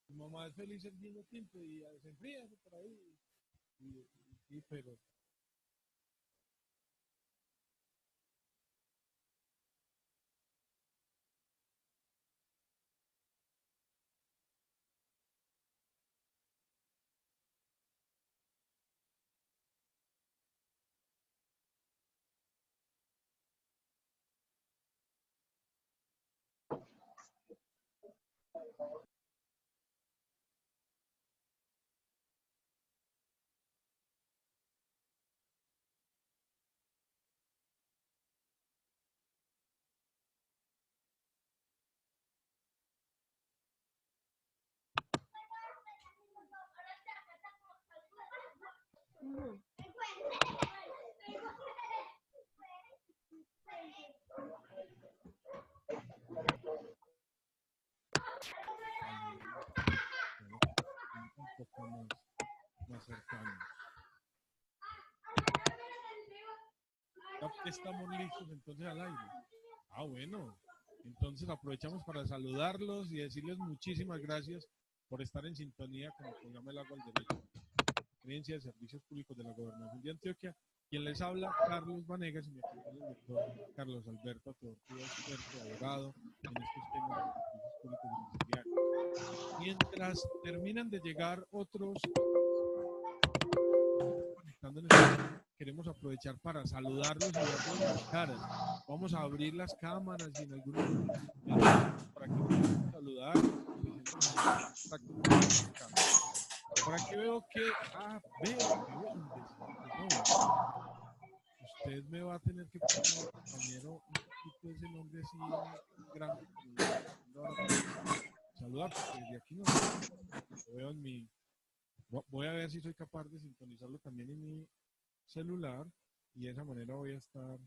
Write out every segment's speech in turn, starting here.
Mi mamá es feliz el vino tinto y se enfría por ahí. Sí, pero un poco más cercanos. Ya estamos listos entonces al aire. Ah, bueno. Entonces aprovechamos para saludarlos y decirles muchísimas gracias por estar en sintonía con el programa El Agua al Derecho, Gerencia de Servicios Públicos de la Gobernación de Antioquia. Quien les habla, Carlos Vanegas, y me acompaña el doctor Carlos Alberto Tortuga, experto, abogado en estos temas de servicios públicos domiciliarios. Mientras terminan de llegar otros conectando en este, queremos aprovechar para saludarlos y verlos las caras. Vamos a abrir las cámaras y en algunos para que nos puedan saludar. Por aquí veo que, veo que veo un desayuno. Usted me va a tener que poner, compañero, un poquito ese nombre así grande. Saludar, porque de aquí no lo veo en mi. Voy a ver si soy capaz de sintonizarlo también en mi celular y de esa manera voy a estar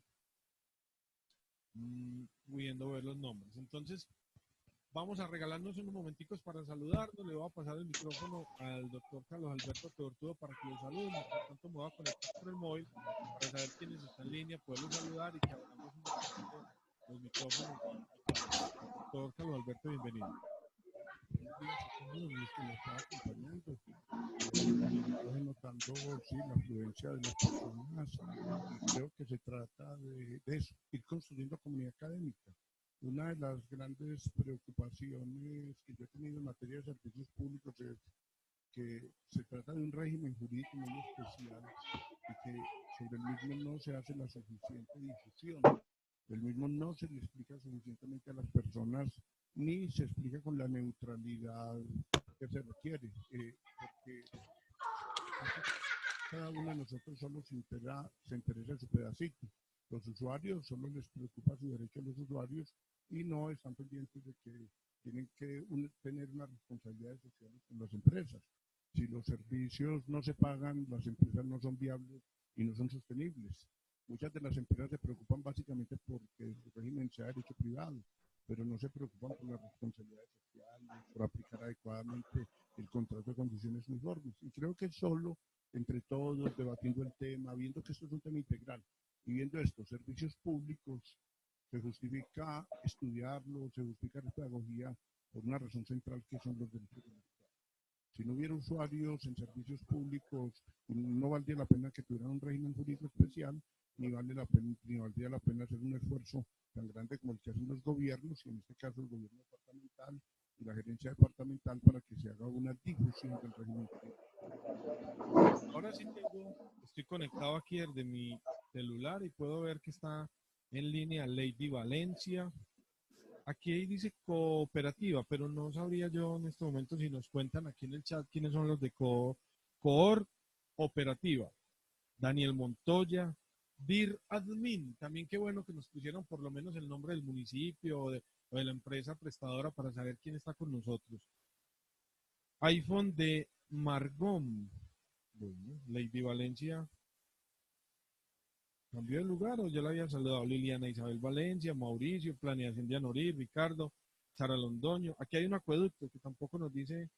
pudiendo ver los nombres. Entonces, vamos a regalarnos unos momenticos para saludarnos. Le voy a pasar el micrófono al doctor Carlos Alberto Tortudo para que lo salude. Por tanto, me voy a conectar por el móvil para saber quiénes están en línea, poderlos saludar y que abramos un momentito los micrófonos. Doctor Carlos Alberto, bienvenido. Buenos días a todos los que nos están acompañando. Estoy notando sí, la afluencia de las personas y creo que se trata de eso, ir construyendo comunidad académica. Una de las grandes preocupaciones que yo he tenido en materia de servicios públicos es que se trata de un régimen jurídico muy especial y que sobre el mismo no se hace la suficiente difusión. El mismo no se le explica suficientemente a las personas ni se explica con la neutralidad que se requiere, porque cada uno de nosotros solo se interesa en su pedacito. Los usuarios solo les preocupa su derecho a los usuarios y no están pendientes de que tienen que tener unas responsabilidades sociales con las empresas. Si los servicios no se pagan, las empresas no son viables y no son sostenibles. Muchas de las empresas se preocupan básicamente porque su régimen sea derecho privado, pero no se preocupan por las responsabilidades sociales, por aplicar adecuadamente el contrato de condiciones uniformes. Y creo que solo entre todos, debatiendo el tema, viendo que esto es un tema integral y viendo estos servicios públicos, se justifica estudiarlo, se justifica la pedagogía por una razón central que son los derechos de los usuarios. Si no hubiera usuarios en servicios públicos, no valdría la pena que tuvieran un régimen jurídico especial, ni valdría la pena hacer un esfuerzo tan grande como el que hacen los gobiernos, y en este caso el gobierno departamental y la gerencia departamental, para que se haga una difusión del régimen jurídico. Ahora sí estoy conectado aquí desde mi celular y puedo ver que está en línea Lady Valencia. Aquí dice cooperativa, pero no sabría yo en este momento si nos cuentan aquí en el chat quiénes son los de Coor Operativa. Daniel Montoya, DIR Admin, también qué bueno que nos pusieron por lo menos el nombre del municipio o de la empresa prestadora para saber quién está con nosotros. iPhone de Margom. Bueno, Lady Valencia. ¿Cambió de lugar o ya la había saludado? Liliana Isabel Valencia, Mauricio, Planeación de Anorí, Ricardo, Sara Londoño. Aquí hay un acueducto que tampoco nos dice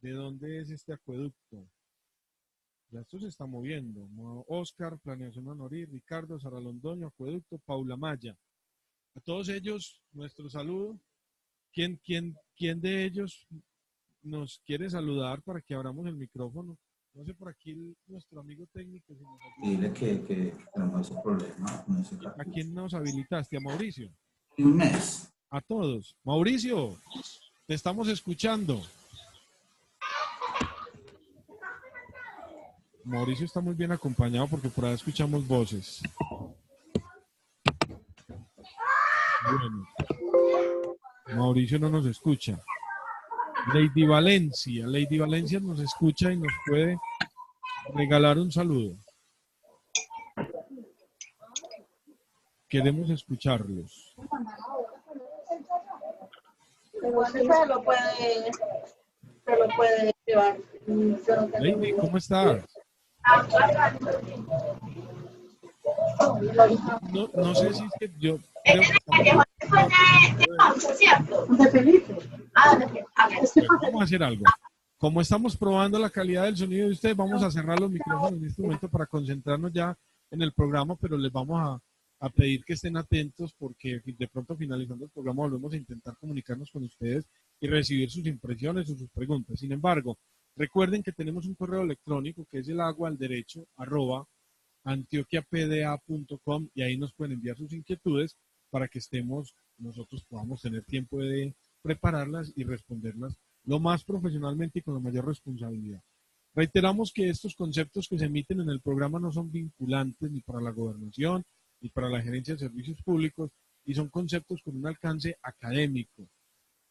de dónde es este acueducto. Ya esto se está moviendo. Oscar, Planeación Anorí, Ricardo, Sara Londoño, acueducto, Paula Maya. A todos ellos, nuestro saludo. ¿Quién de ellos nos quiere saludar para que abramos el micrófono? No sé, por aquí nuestro amigo técnico. Si nos Dile que tenemos ese problema con ese ¿A cartucho. quién nos habilitaste? ¿A Mauricio? Y un mes. A todos. Mauricio, te estamos escuchando. Mauricio está muy bien acompañado porque por ahí escuchamos voces. Bueno, Mauricio no nos escucha. Lady Valencia nos escucha y nos puede regalar un saludo. Queremos escucharlos. Se lo puede llevar. Lady, ¿cómo estás? No sé si es que yo creo que vamos a hacer algo. Como estamos probando la calidad del sonido de ustedes, vamos a cerrar los micrófonos en este momento para concentrarnos ya en el programa, pero les vamos a pedir que estén atentos porque de pronto finalizando el programa volvemos a intentar comunicarnos con ustedes y recibir sus impresiones o sus preguntas. Sin embargo, recuerden que tenemos un correo electrónico que es elagualderecho@antioquiapda.com y ahí nos pueden enviar sus inquietudes para que nosotros podamos tener tiempo de prepararlas y responderlas lo más profesionalmente y con la mayor responsabilidad. Reiteramos que estos conceptos que se emiten en el programa no son vinculantes ni para la gobernación ni para la gerencia de servicios públicos y son conceptos con un alcance académico,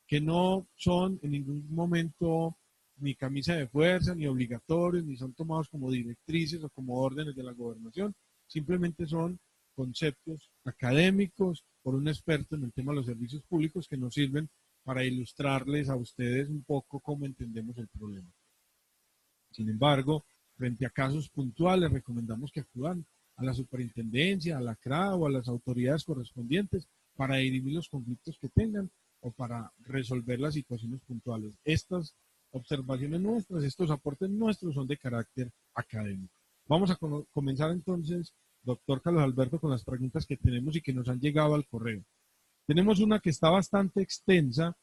que no son en ningún momento ni camisa de fuerza, ni obligatorios, ni son tomados como directrices o como órdenes de la gobernación, simplemente son conceptos académicos por un experto en el tema de los servicios públicos que nos sirven para ilustrarles a ustedes un poco cómo entendemos el problema. Sin embargo, frente a casos puntuales, recomendamos que acudan a la superintendencia, a la CRA o a las autoridades correspondientes para dirimir los conflictos que tengan o para resolver las situaciones puntuales. Estas observaciones nuestras, estos aportes nuestros son de carácter académico. Vamos a comenzar entonces, doctor Carlos Alberto, con las preguntas que tenemos y que nos han llegado al correo. Tenemos una que está bastante extensa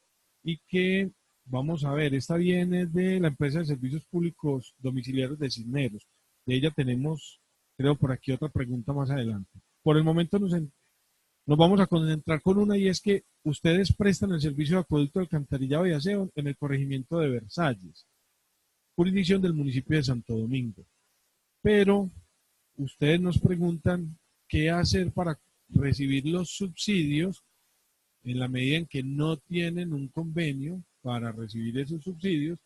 y que, vamos a ver, esta viene de la empresa de servicios públicos domiciliarios de Cisneros. De ella tenemos, creo, por aquí otra pregunta más adelante. Por el momento nos vamos a concentrar con una y es que ustedes prestan el servicio de acueducto, alcantarillado y aseo en el corregimiento de Versalles, jurisdicción del municipio de Santo Domingo. Pero ustedes nos preguntan qué hacer para recibir los subsidios en la medida en que no tienen un convenio para recibir esos subsidios,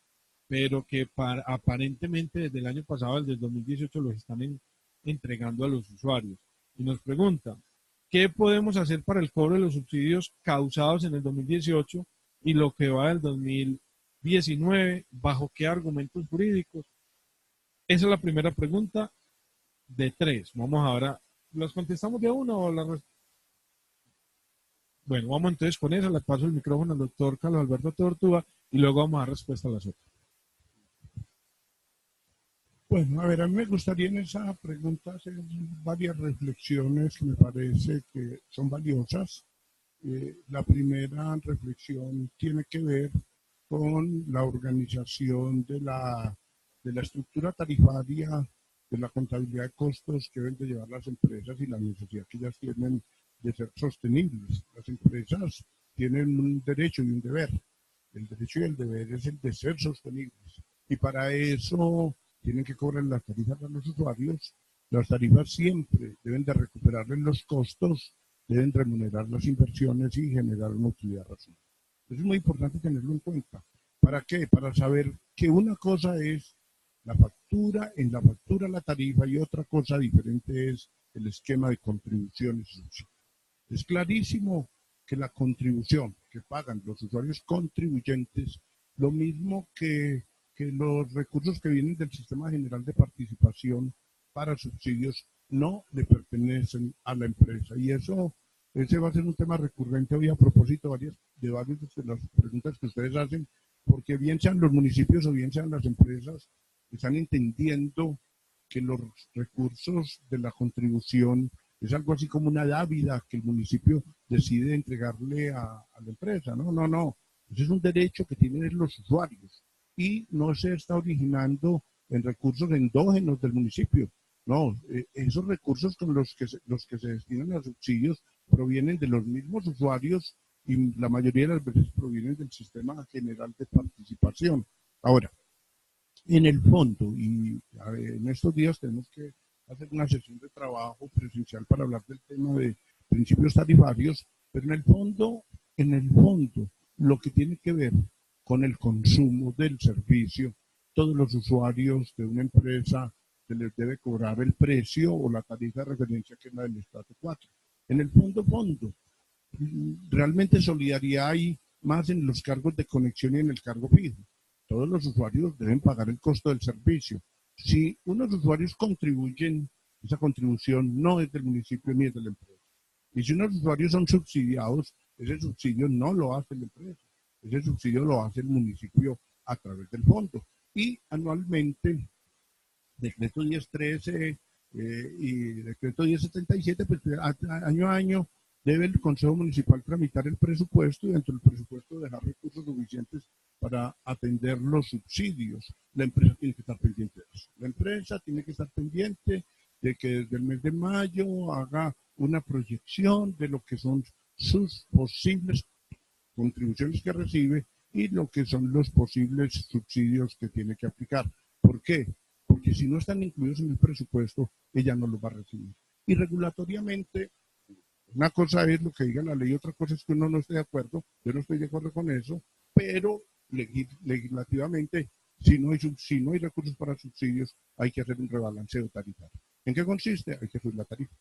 pero que aparentemente desde el año pasado, desde el 2018, los están entregando a los usuarios. Y nos preguntan, ¿qué podemos hacer para el cobro de los subsidios causados en el 2018 y lo que va del 2019? ¿Bajo qué argumentos jurídicos? Esa es la primera pregunta de 3. Vamos ahora, ¿las contestamos de una o las... Bueno, vamos entonces con esa. Le paso el micrófono al doctor Carlos Alberto Tortuga y luego vamos a dar respuesta a las otras. Bueno, a ver, a mí me gustaría en esa pregunta hacer varias reflexiones que me parece que son valiosas. La primera reflexión tiene que ver con la organización de la estructura tarifaria, de la contabilidad de costos que deben de llevar las empresas y la necesidad que ellas tienen de ser sostenibles. Las empresas tienen un derecho y un deber. El derecho y el deber es el de ser sostenibles. Y para eso tienen que cobrar las tarifas a los usuarios. Las tarifas siempre deben de recuperarles los costos, deben remunerar las inversiones y generar una utilidad razonable. Eso es muy importante tenerlo en cuenta. ¿Para qué? Para saber que una cosa es la factura, en la factura la tarifa y otra cosa diferente es el esquema de contribuciones y subsidios. Es clarísimo que la contribución que pagan los usuarios contribuyentes, lo mismo que los recursos que vienen del Sistema General de Participación para subsidios, no le pertenecen a la empresa. Y ese va a ser un tema recurrente hoy a propósito de varias de las preguntas que ustedes hacen, porque bien sean los municipios o bien sean las empresas, están entendiendo que los recursos de la contribución es algo así como una dávida que el municipio decide entregarle a la empresa. No, no, no. Ese es un derecho que tienen los usuarios y no se está originando en recursos endógenos del municipio. No, esos recursos con los que se destinan a subsidios provienen de los mismos usuarios y la mayoría de las veces provienen del sistema general de participación. Ahora, en el fondo, y en estos días tenemos que hacer una sesión de trabajo presencial para hablar del tema de principios tarifarios, pero en el fondo, lo que tiene que ver con el consumo del servicio, todos los usuarios de una empresa se les debe cobrar el precio o la tarifa de referencia que es la del estrato 4. En el fondo, realmente solidaridad hay más en los cargos de conexión y en el cargo fijo. Todos los usuarios deben pagar el costo del servicio. Si unos usuarios contribuyen, esa contribución no es del municipio ni es de la empresa. Y si unos usuarios son subsidiados, ese subsidio no lo hace la empresa. Ese subsidio lo hace el municipio a través del fondo. Y anualmente, decreto 1013 y decreto 1077, pues año a año debe el Consejo Municipal tramitar el presupuesto y dentro del presupuesto dejar recursos suficientes para atender los subsidios. La empresa tiene que estar pendiente de eso. La empresa tiene que estar pendiente de que desde el mes de mayo haga una proyección de lo que son sus posibles contribuciones que recibe y lo que son los posibles subsidios que tiene que aplicar. ¿Por qué? Porque si no están incluidos en el presupuesto, ella no los va a recibir. Y regulatoriamente, una cosa es lo que diga la ley, otra cosa es que uno no esté de acuerdo, yo no estoy de acuerdo con eso, pero legislativamente, si no hay recursos para subsidios, hay que hacer un rebalanceo tarifario. ¿En qué consiste? Hay que subir la tarifa.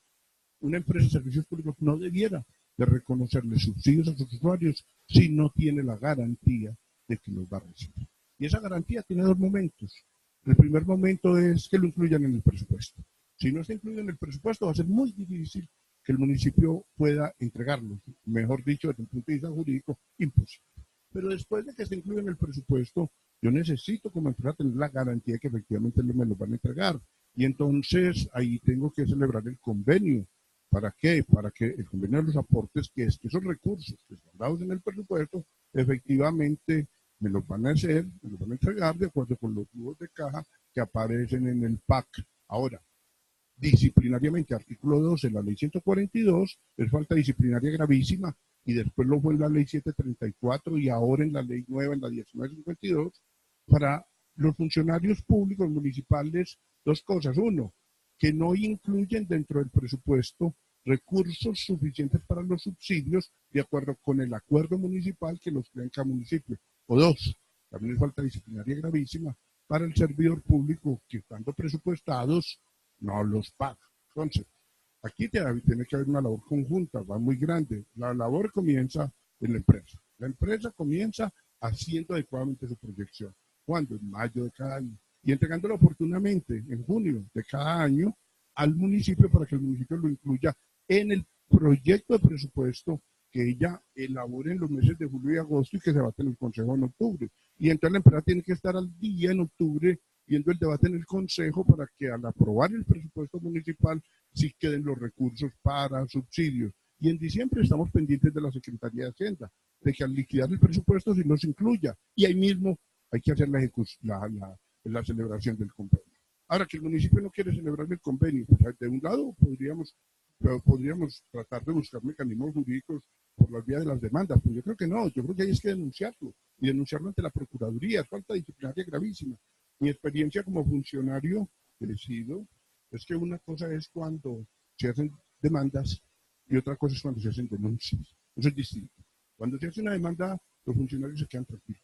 Una empresa de servicios públicos no debiera de reconocerle subsidios a sus usuarios si no tiene la garantía de que los va a recibir. Y esa garantía tiene dos momentos. El primer momento es que lo incluyan en el presupuesto. Si no está incluido en el presupuesto, va a ser muy difícil que el municipio pueda entregarlo. Mejor dicho, desde el punto de vista jurídico, imposible. Pero después de que esté incluido en el presupuesto, yo necesito como empresa tener la garantía de que efectivamente me lo van a entregar. Y entonces ahí tengo que celebrar el convenio. ¿Para qué? Para que el convenio de los aportes, que es que esos recursos que están dados en el presupuesto, efectivamente me los van a hacer, me los van a entregar de acuerdo con los flujos de caja que aparecen en el PAC. Ahora, disciplinariamente, artículo 12 de la ley 142, es falta disciplinaria gravísima, y después lo fue en la ley 734 y ahora en la ley nueva, en la 1952, para los funcionarios públicos municipales, dos cosas. Uno, que no incluyen dentro del presupuesto recursos suficientes para los subsidios de acuerdo con el acuerdo municipal que los crea en cada municipio. O dos, también es falta disciplinaria gravísima para el servidor público que estando presupuestados no los paga. Entonces, aquí tiene que haber una labor conjunta, va muy grande. La labor comienza en la empresa. La empresa comienza haciendo adecuadamente su proyección. ¿Cuándo? En mayo de cada año. Y entregándolo oportunamente en junio de cada año al municipio para que el municipio lo incluya en el proyecto de presupuesto que ella elabore en los meses de julio y agosto y que se debate en el Consejo en octubre. Y entonces la empresa tiene que estar al día en octubre viendo el debate en el Consejo para que al aprobar el presupuesto municipal sí queden los recursos para subsidios. Y en diciembre estamos pendientes de la Secretaría de Hacienda, de que al liquidar el presupuesto sí nos incluya. Y ahí mismo hay que hacer la celebración del convenio. Ahora, que el municipio no quiere celebrar el convenio, pues de un lado podríamos tratar de buscar mecanismos jurídicos por la vía de las demandas, pero yo creo que no, yo creo que hay que denunciarlo, y denunciarlo ante la Procuraduría, es falta disciplinaria gravísima. Mi experiencia como funcionario crecido es que una cosa es cuando se hacen demandas y otra cosa es cuando se hacen denuncias. Eso es distinto. Cuando se hace una demanda, los funcionarios se quedan tranquilos.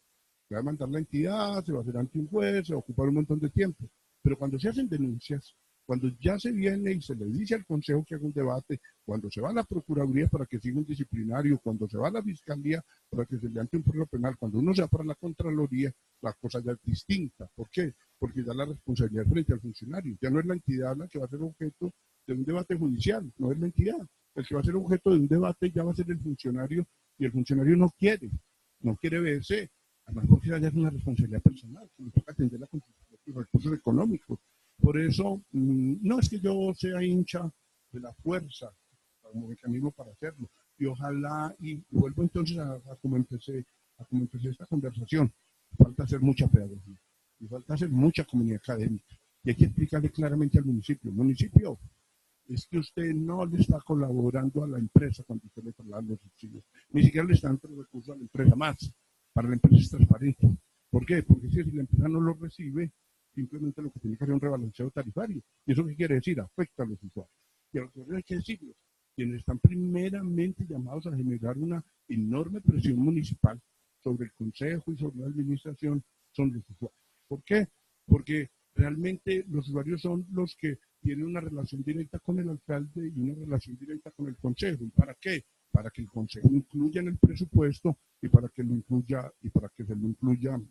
Se va a demandar la entidad, se va a hacer ante un juez, se va a ocupar un montón de tiempo. Pero cuando se hacen denuncias, cuando ya se viene y se le dice al Consejo que haga un debate, cuando se va a la Procuraduría para que siga un disciplinario, cuando se va a la Fiscalía para que se le ante un proceso penal, cuando uno se va para la Contraloría, la cosa ya es distinta. ¿Por qué? Porque ya la responsabilidad frente al funcionario. Ya no es la entidad la que va a ser objeto de un debate judicial, no es la entidad. El que va a ser objeto de un debate ya va a ser el funcionario, y el funcionario no quiere verse, además porque ya es una responsabilidad personal, que le toca atender los recursos económicos. Por eso, no es que yo sea hincha la fuerza como mecanismo para hacerlo. Y ojalá, y vuelvo entonces a como empecé esta conversación, falta hacer mucha pedagogía y falta hacer mucha comunidad académica. Y hay que explicarle claramente al municipio, es que usted no le está colaborando a la empresa cuando usted le traslada los subsidios, ni siquiera le está dando recursos a la empresa más. Para la empresa es transparente. ¿Por qué? Porque si la empresa no lo recibe, simplemente lo que tiene que hacer es un rebalanceo tarifario. ¿Y eso qué quiere decir? Afecta a los usuarios. Y a los usuarios hay que decirlo. Quienes están primeramente llamados a generar una enorme presión municipal sobre el consejo y sobre la administración son los usuarios. ¿Por qué? Porque realmente los usuarios son los que tienen una relación directa con el alcalde y una relación directa con el consejo. ¿Y para qué? Para que el consejo incluya en el presupuesto y para que lo incluya se lo incluya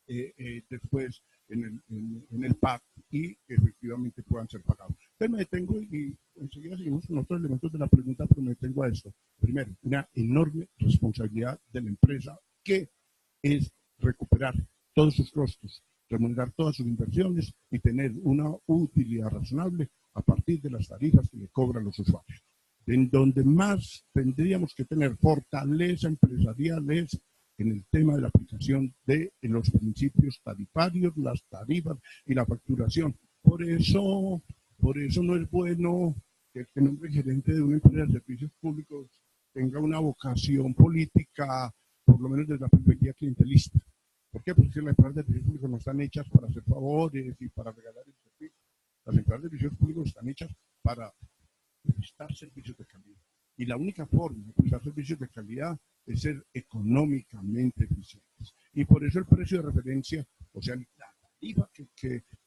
después en el PAC y efectivamente puedan ser pagados. Entonces me detengo y enseguida seguimos con otros elementos de la pregunta, pero me detengo a esto. Primero, una enorme responsabilidad de la empresa que es recuperar todos sus costos, remunerar todas sus inversiones y tener una utilidad razonable a partir de las tarifas que le cobran los usuarios. En donde más tendríamos que tener fortaleza empresarial es en el tema de la aplicación de los principios tarifarios, las tarifas y la facturación. Por eso no es bueno que el nombre gerente de una empresa de servicios públicos tenga una vocación política, por lo menos desde la perspectiva clientelista. ¿Por qué? Porque las empresas de servicios públicos no están hechas para hacer favores y para regalar el servicio. Las empresas de servicios públicos están hechas para prestar servicios de calidad. Y la única forma de prestar servicios de calidad es ser económicamente eficientes. Y por eso el precio de referencia, o sea, la tarifa que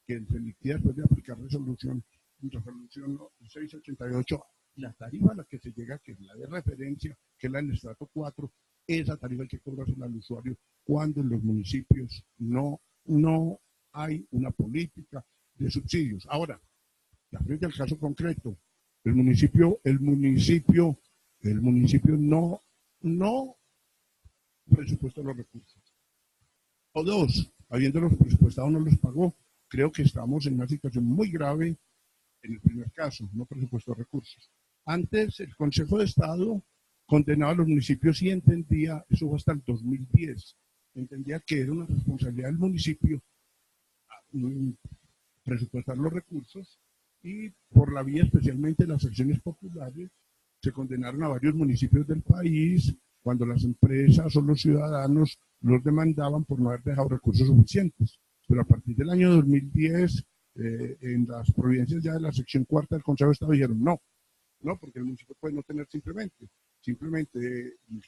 se liquida después de aplicar resolución 688, la tarifa a la que se llega, que es la de referencia, que es la del estrato 4, esa tarifa hay que cobrarse al usuario cuando en los municipios no hay una política de subsidios. Ahora, ya frente al caso concreto, el municipio no presupuesta los recursos. O dos, habiéndolos presupuestado no los pagó. Creo que estamos en una situación muy grave en el primer caso, no presupuestó recursos. Antes, el Consejo de Estado condenaba a los municipios y entendía, eso fue hasta el 2010, entendía que era una responsabilidad del municipio presupuestar los recursos y por la vía especialmente de las acciones populares se condenaron a varios municipios del país cuando las empresas o los ciudadanos los demandaban por no haber dejado recursos suficientes. Pero a partir del año 2010, en las providencias ya de la sección cuarta del Consejo de Estado dijeron no, porque el municipio puede no tener simplemente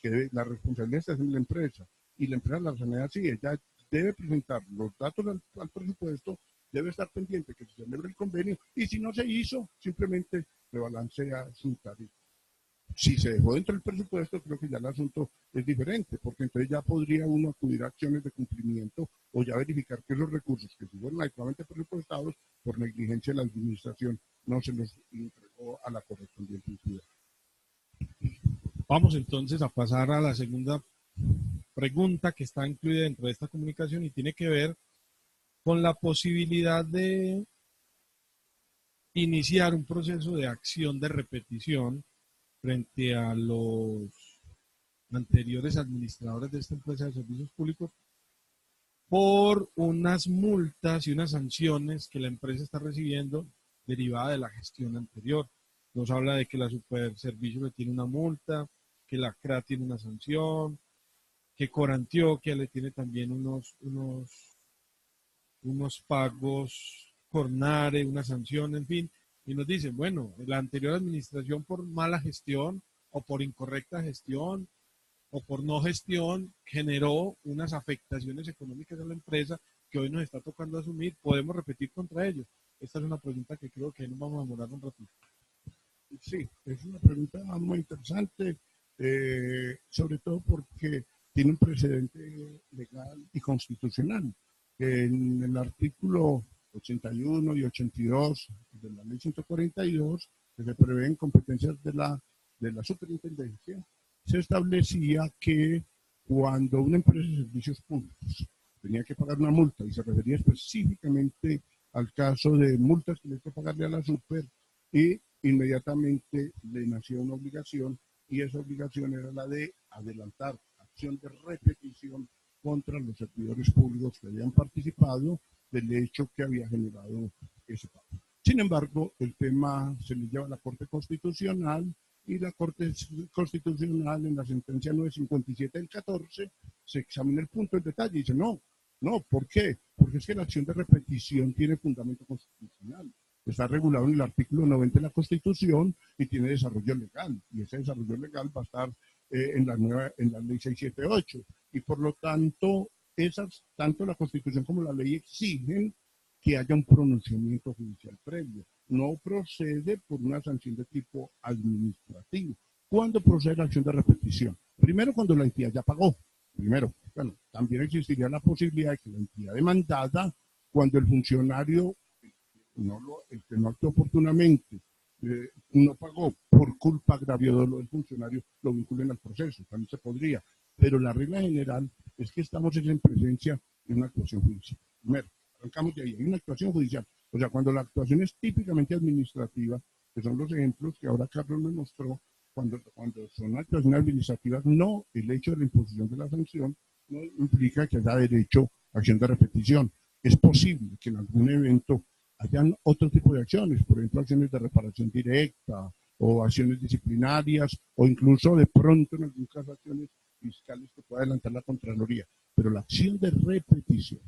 que la responsabilidad está en la empresa y la empresa la sanidad sí, ella debe presentar los datos al presupuesto, debe estar pendiente que se celebre el convenio y si no se hizo, simplemente rebalancea su tarifa. Si se dejó dentro del presupuesto, creo que ya el asunto es diferente, porque entonces ya podría uno acudir a acciones de cumplimiento o ya verificar que esos recursos que fueron adecuadamente presupuestados por negligencia de la administración no se los entregó a la correspondiente entidad. Vamos entonces a pasar a la segunda pregunta que está incluida dentro de esta comunicación y tiene que ver con la posibilidad de iniciar un proceso de acción de repetición frente a los anteriores administradores de esta empresa de servicios públicos por unas multas y unas sanciones que la empresa está recibiendo derivada de la gestión anterior. Nos habla de que la Superservicios le tiene una multa, que la CRA tiene una sanción, que Corantioquia le tiene también unos pagos, Cornare, una sanción, en fin. Y nos dicen, bueno, la anterior administración por mala gestión o por incorrecta gestión o por no gestión generó unas afectaciones económicas a la empresa que hoy nos está tocando asumir. ¿Podemos repetir contra ellos? Esta es una pregunta que creo que nos vamos a demorar un ratito. Sí, es una pregunta muy interesante, sobre todo porque tiene un precedente legal y constitucional. En el artículo 81 y 82 de la ley 142, que se prevén competencias de la superintendencia, se establecía que cuando una empresa de servicios públicos tenía que pagar una multa, y se refería específicamente al caso de multas que hay que pagarle a la super, y inmediatamente le nació una obligación, y esa obligación era la de adelantar acción de repetición contra los servidores públicos que habían participado del hecho que había generado ese pago. Sin embargo, el tema se le lleva a la Corte Constitucional, y la Corte Constitucional, en la sentencia 957 del 14, se examina el punto en detalle y dice, no, ¿por qué? Porque es que la acción de repetición tiene fundamento constitucional. Está regulado en el artículo 90 de la Constitución y tiene desarrollo legal. Y ese desarrollo legal va a estar en la ley 678. Y por lo tanto, tanto la Constitución como la ley exigen que haya un pronunciamiento judicial previo. No procede por una sanción de tipo administrativo. ¿Cuándo procede la acción de repetición? Primero, cuando la entidad ya pagó. Primero, bueno, también existiría la posibilidad de que la entidad demandada, cuando el funcionario, el que no actuó oportunamente, no pagó por culpa, agravio o dolo del funcionario, lo vinculen al proceso. También se podría. Pero la regla general es que estamos en presencia de una actuación judicial. Primero, arrancamos de ahí. Hay una actuación judicial. O sea, cuando la actuación es típicamente administrativa, que son los ejemplos que ahora Carlos me mostró, cuando son actuaciones administrativas, no, el hecho de la imposición de la sanción no implica que haya derecho a acción de repetición. Es posible que en algún evento hayan otro tipo de acciones, por ejemplo, acciones de reparación directa, o acciones disciplinarias, o incluso de pronto en algún caso acciones fiscales que pueda adelantar la Contraloría. Pero la acción de repetición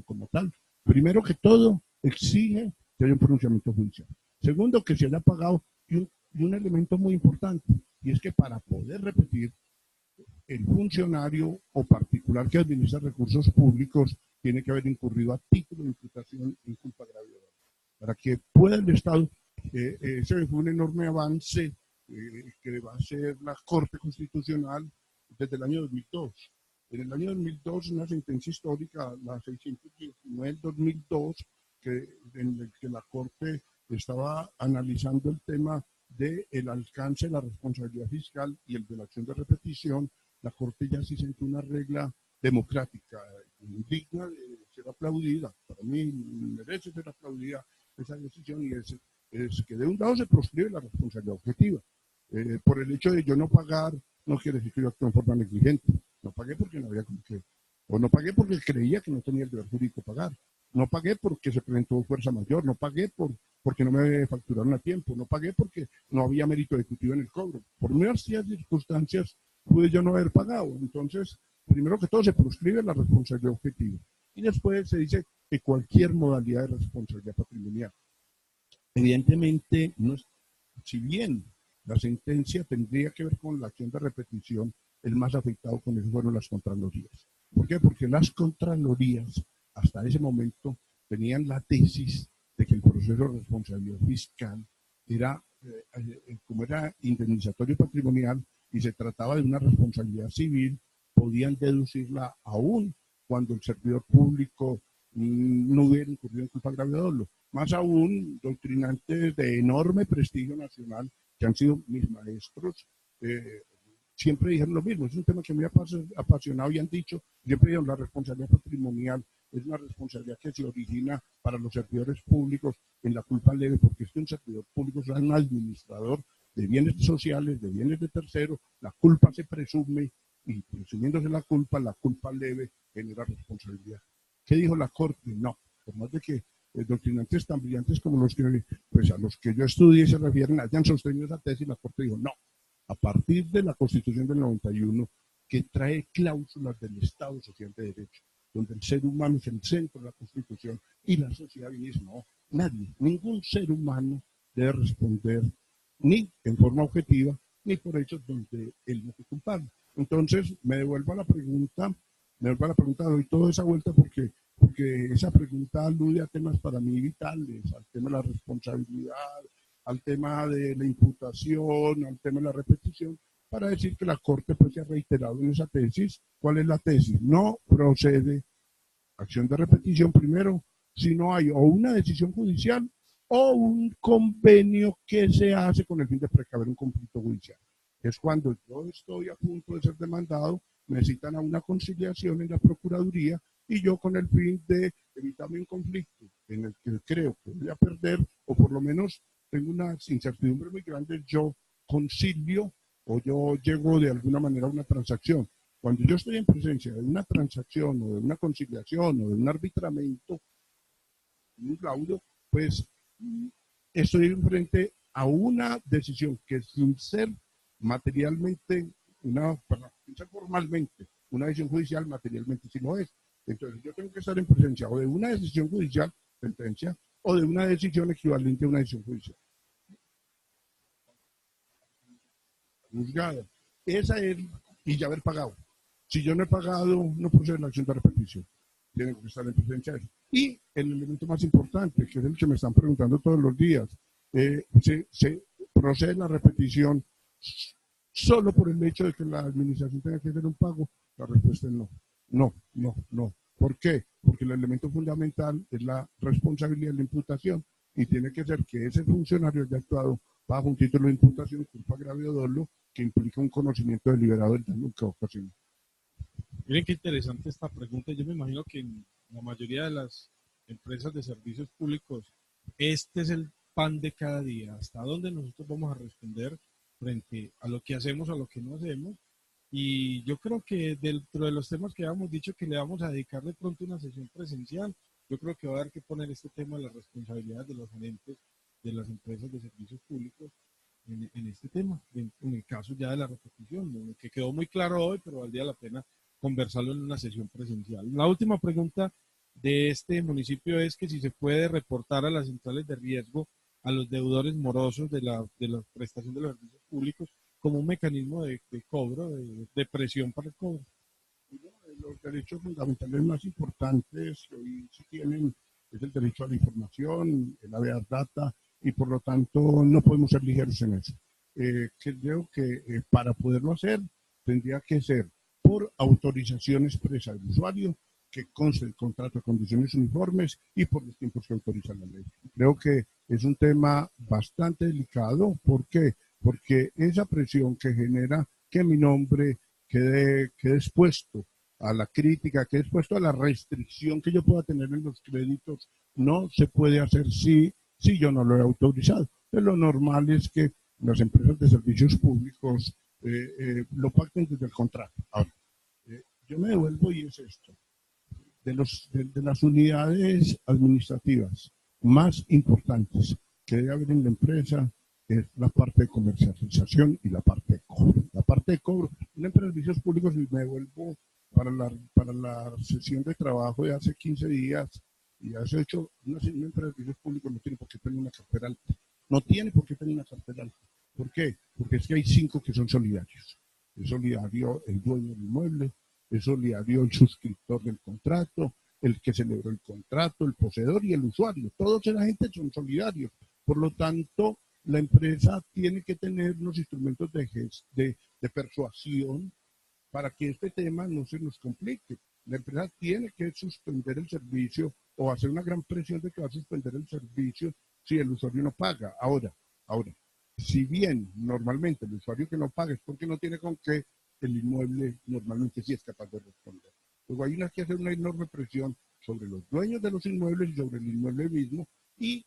como tal, primero que todo, exige que haya un pronunciamiento judicial. Segundo, que se haya pagado, y un elemento muy importante, y es que para poder repetir, el funcionario o particular que administra recursos públicos tiene que haber incurrido a título de imputación en culpa grave. Para que pueda el Estado, ese fue un enorme avance que va a hacer la Corte Constitucional desde el año 2002. En el año 2002, una sentencia histórica, la 619 del 2002, en el que la Corte estaba analizando el tema del alcance de la responsabilidad fiscal y el de la acción de repetición, la Corte ya sí sentó una regla democrática, digna de ser aplaudida. Para mí merece ser aplaudida esa decisión, y es que de un lado se proscribe la responsabilidad objetiva. Por el hecho de yo no pagar, no quiere decir que yo actúe en forma negligente. No pagué porque no había con qué. O no pagué porque creía que no tenía el deber jurídico pagar. No pagué porque se presentó fuerza mayor. No pagué porque no me facturaron a tiempo. No pagué porque no había mérito ejecutivo en el cobro. Por diversas circunstancias pude yo no haber pagado. Entonces, primero que todo se proscribe la responsabilidad objetiva. Y después se dice que cualquier modalidad de responsabilidad patrimonial. Evidentemente, si bien la sentencia tendría que ver con la acción de repetición, el más afectado con eso fueron las Contralorías. ¿Por qué? Porque las Contralorías hasta ese momento tenían la tesis de que el proceso de responsabilidad fiscal era, como era indemnizatorio patrimonial y se trataba de una responsabilidad civil, podían deducirla aún cuando el servidor público no hubiera incurrido en culpa grave o dolo. Más aún, doctrinantes de enorme prestigio nacional, que han sido mis maestros, siempre dijeron lo mismo. Es un tema que me ha apasionado y han dicho, siempre dijeron, la responsabilidad patrimonial es una responsabilidad que se origina para los servidores públicos en la culpa leve, porque es que un servidor público es un administrador de bienes sociales, de bienes de terceros, la culpa se presume, y presumiéndose la culpa leve genera responsabilidad. ¿Qué dijo la Corte? No, por más de que doctrinantes tan brillantes como los que, pues a los que yo estudié se refieren, hayan sostenido esa tesis, la Corte dijo no. A partir de la Constitución del 91, que trae cláusulas del Estado Social de Derecho, donde el ser humano es el centro de la Constitución y la sociedad dice, no, nadie, ningún ser humano debe responder ni en forma objetiva, ni por hechos donde él no fue culpable. Entonces, me devuelvo a la pregunta, doy toda esa vuelta porque esa pregunta alude a temas para mí vitales, al tema de la responsabilidad, al tema de la imputación, al tema de la repetición, para decir que la Corte pues se ha reiterado en esa tesis. ¿Cuál es la tesis? No procede acción de repetición primero si no hay o una decisión judicial o un convenio que se hace con el fin de precaver un conflicto judicial. Es cuando yo estoy a punto de ser demandado, me citan a una conciliación en la Procuraduría y yo con el fin de evitarme un conflicto en el que creo que voy a perder o por lo menos tengo unas incertidumbres muy grandes, yo concilio o yo llego de alguna manera a una transacción. Cuando yo estoy en presencia de una transacción o de una conciliación o de un arbitramiento, un laudo, pues estoy frente a una decisión que sin ser materialmente, sin ser formalmente, una decisión judicial materialmente sí lo es. Entonces yo tengo que estar en presencia o de una decisión judicial, sentencia, o de una decisión equivalente a una decisión judicial. Juzgada. Esa es, y ya haber pagado. Si yo no he pagado, no procede la acción de repetición. Tienen que estar en presencia de eso. Y el elemento más importante, que es el que me están preguntando todos los días, se procede la repetición solo por el hecho de que la administración tenga que hacer un pago. La respuesta es no. No, no, no. ¿Por qué? Porque el elemento fundamental es la responsabilidad de la imputación y tiene que ser que ese funcionario haya actuado bajo un título de imputación, culpa grave o dolo, que implica un conocimiento deliberado del daño que ocasiona. Miren qué interesante esta pregunta. Yo me imagino que en la mayoría de las empresas de servicios públicos, este es el pan de cada día. ¿Hasta dónde nosotros vamos a responder frente a lo que hacemos, a lo que no hacemos? Y yo creo que dentro de los temas que habíamos dicho que le vamos a dedicar de pronto una sesión presencial, yo creo que va a haber que poner este tema de la responsabilidad de los gerentes de las empresas de servicios públicos en este tema, en el caso ya de la repetición, que quedó muy claro hoy, pero valdría la pena conversarlo en una sesión presencial. La última pregunta de este municipio es que si se puede reportar a las centrales de riesgo a los deudores morosos de la prestación de los servicios públicos como un mecanismo de cobro, de presión para el cobro. Uno de los derechos fundamentales más importantes que hoy se tienen es el derecho a la información, el habeas data, y por lo tanto no podemos ser ligeros en eso. Creo que para poderlo hacer tendría que ser por autorización expresa del usuario, que conste el contrato de condiciones uniformes y por los tiempos que autoriza la ley. Creo que es un tema bastante delicado. ¿Por qué? Porque esa presión que genera que mi nombre quede expuesto a la crítica, quede expuesto a la restricción que yo pueda tener en los créditos, no se puede hacer si yo no lo he autorizado. Entonces, lo normal es que las empresas de servicios públicos lo pacten desde el contrato. Ahora, yo me devuelvo y es esto. De las unidades administrativas más importantes que debe haber en la empresa es la parte de comercialización y la parte de cobro. La parte de cobro, una empresa de servicios públicos, y me devuelvo para la sesión de trabajo de hace 15 días, y hace 8, una empresa de servicios públicos no tiene por qué tener una cartera alta. No tiene por qué tener una cartera alta. ¿Por qué? Porque es que hay 5 que son solidarios. Es solidario el dueño del inmueble, es solidario el suscriptor del contrato, el que celebró el contrato, el poseedor y el usuario. Todos esa gente son solidarios. Por lo tanto, la empresa tiene que tener unos instrumentos de persuasión para que este tema no se nos complique. La empresa tiene que suspender el servicio o hacer una gran presión de que va a suspender el servicio si el usuario no paga. Ahora, si bien normalmente el usuario que no paga es porque no tiene con qué, el inmueble normalmente sí es capaz de responder. Luego hay que hacer una enorme presión sobre los dueños de los inmuebles y sobre el inmueble mismo y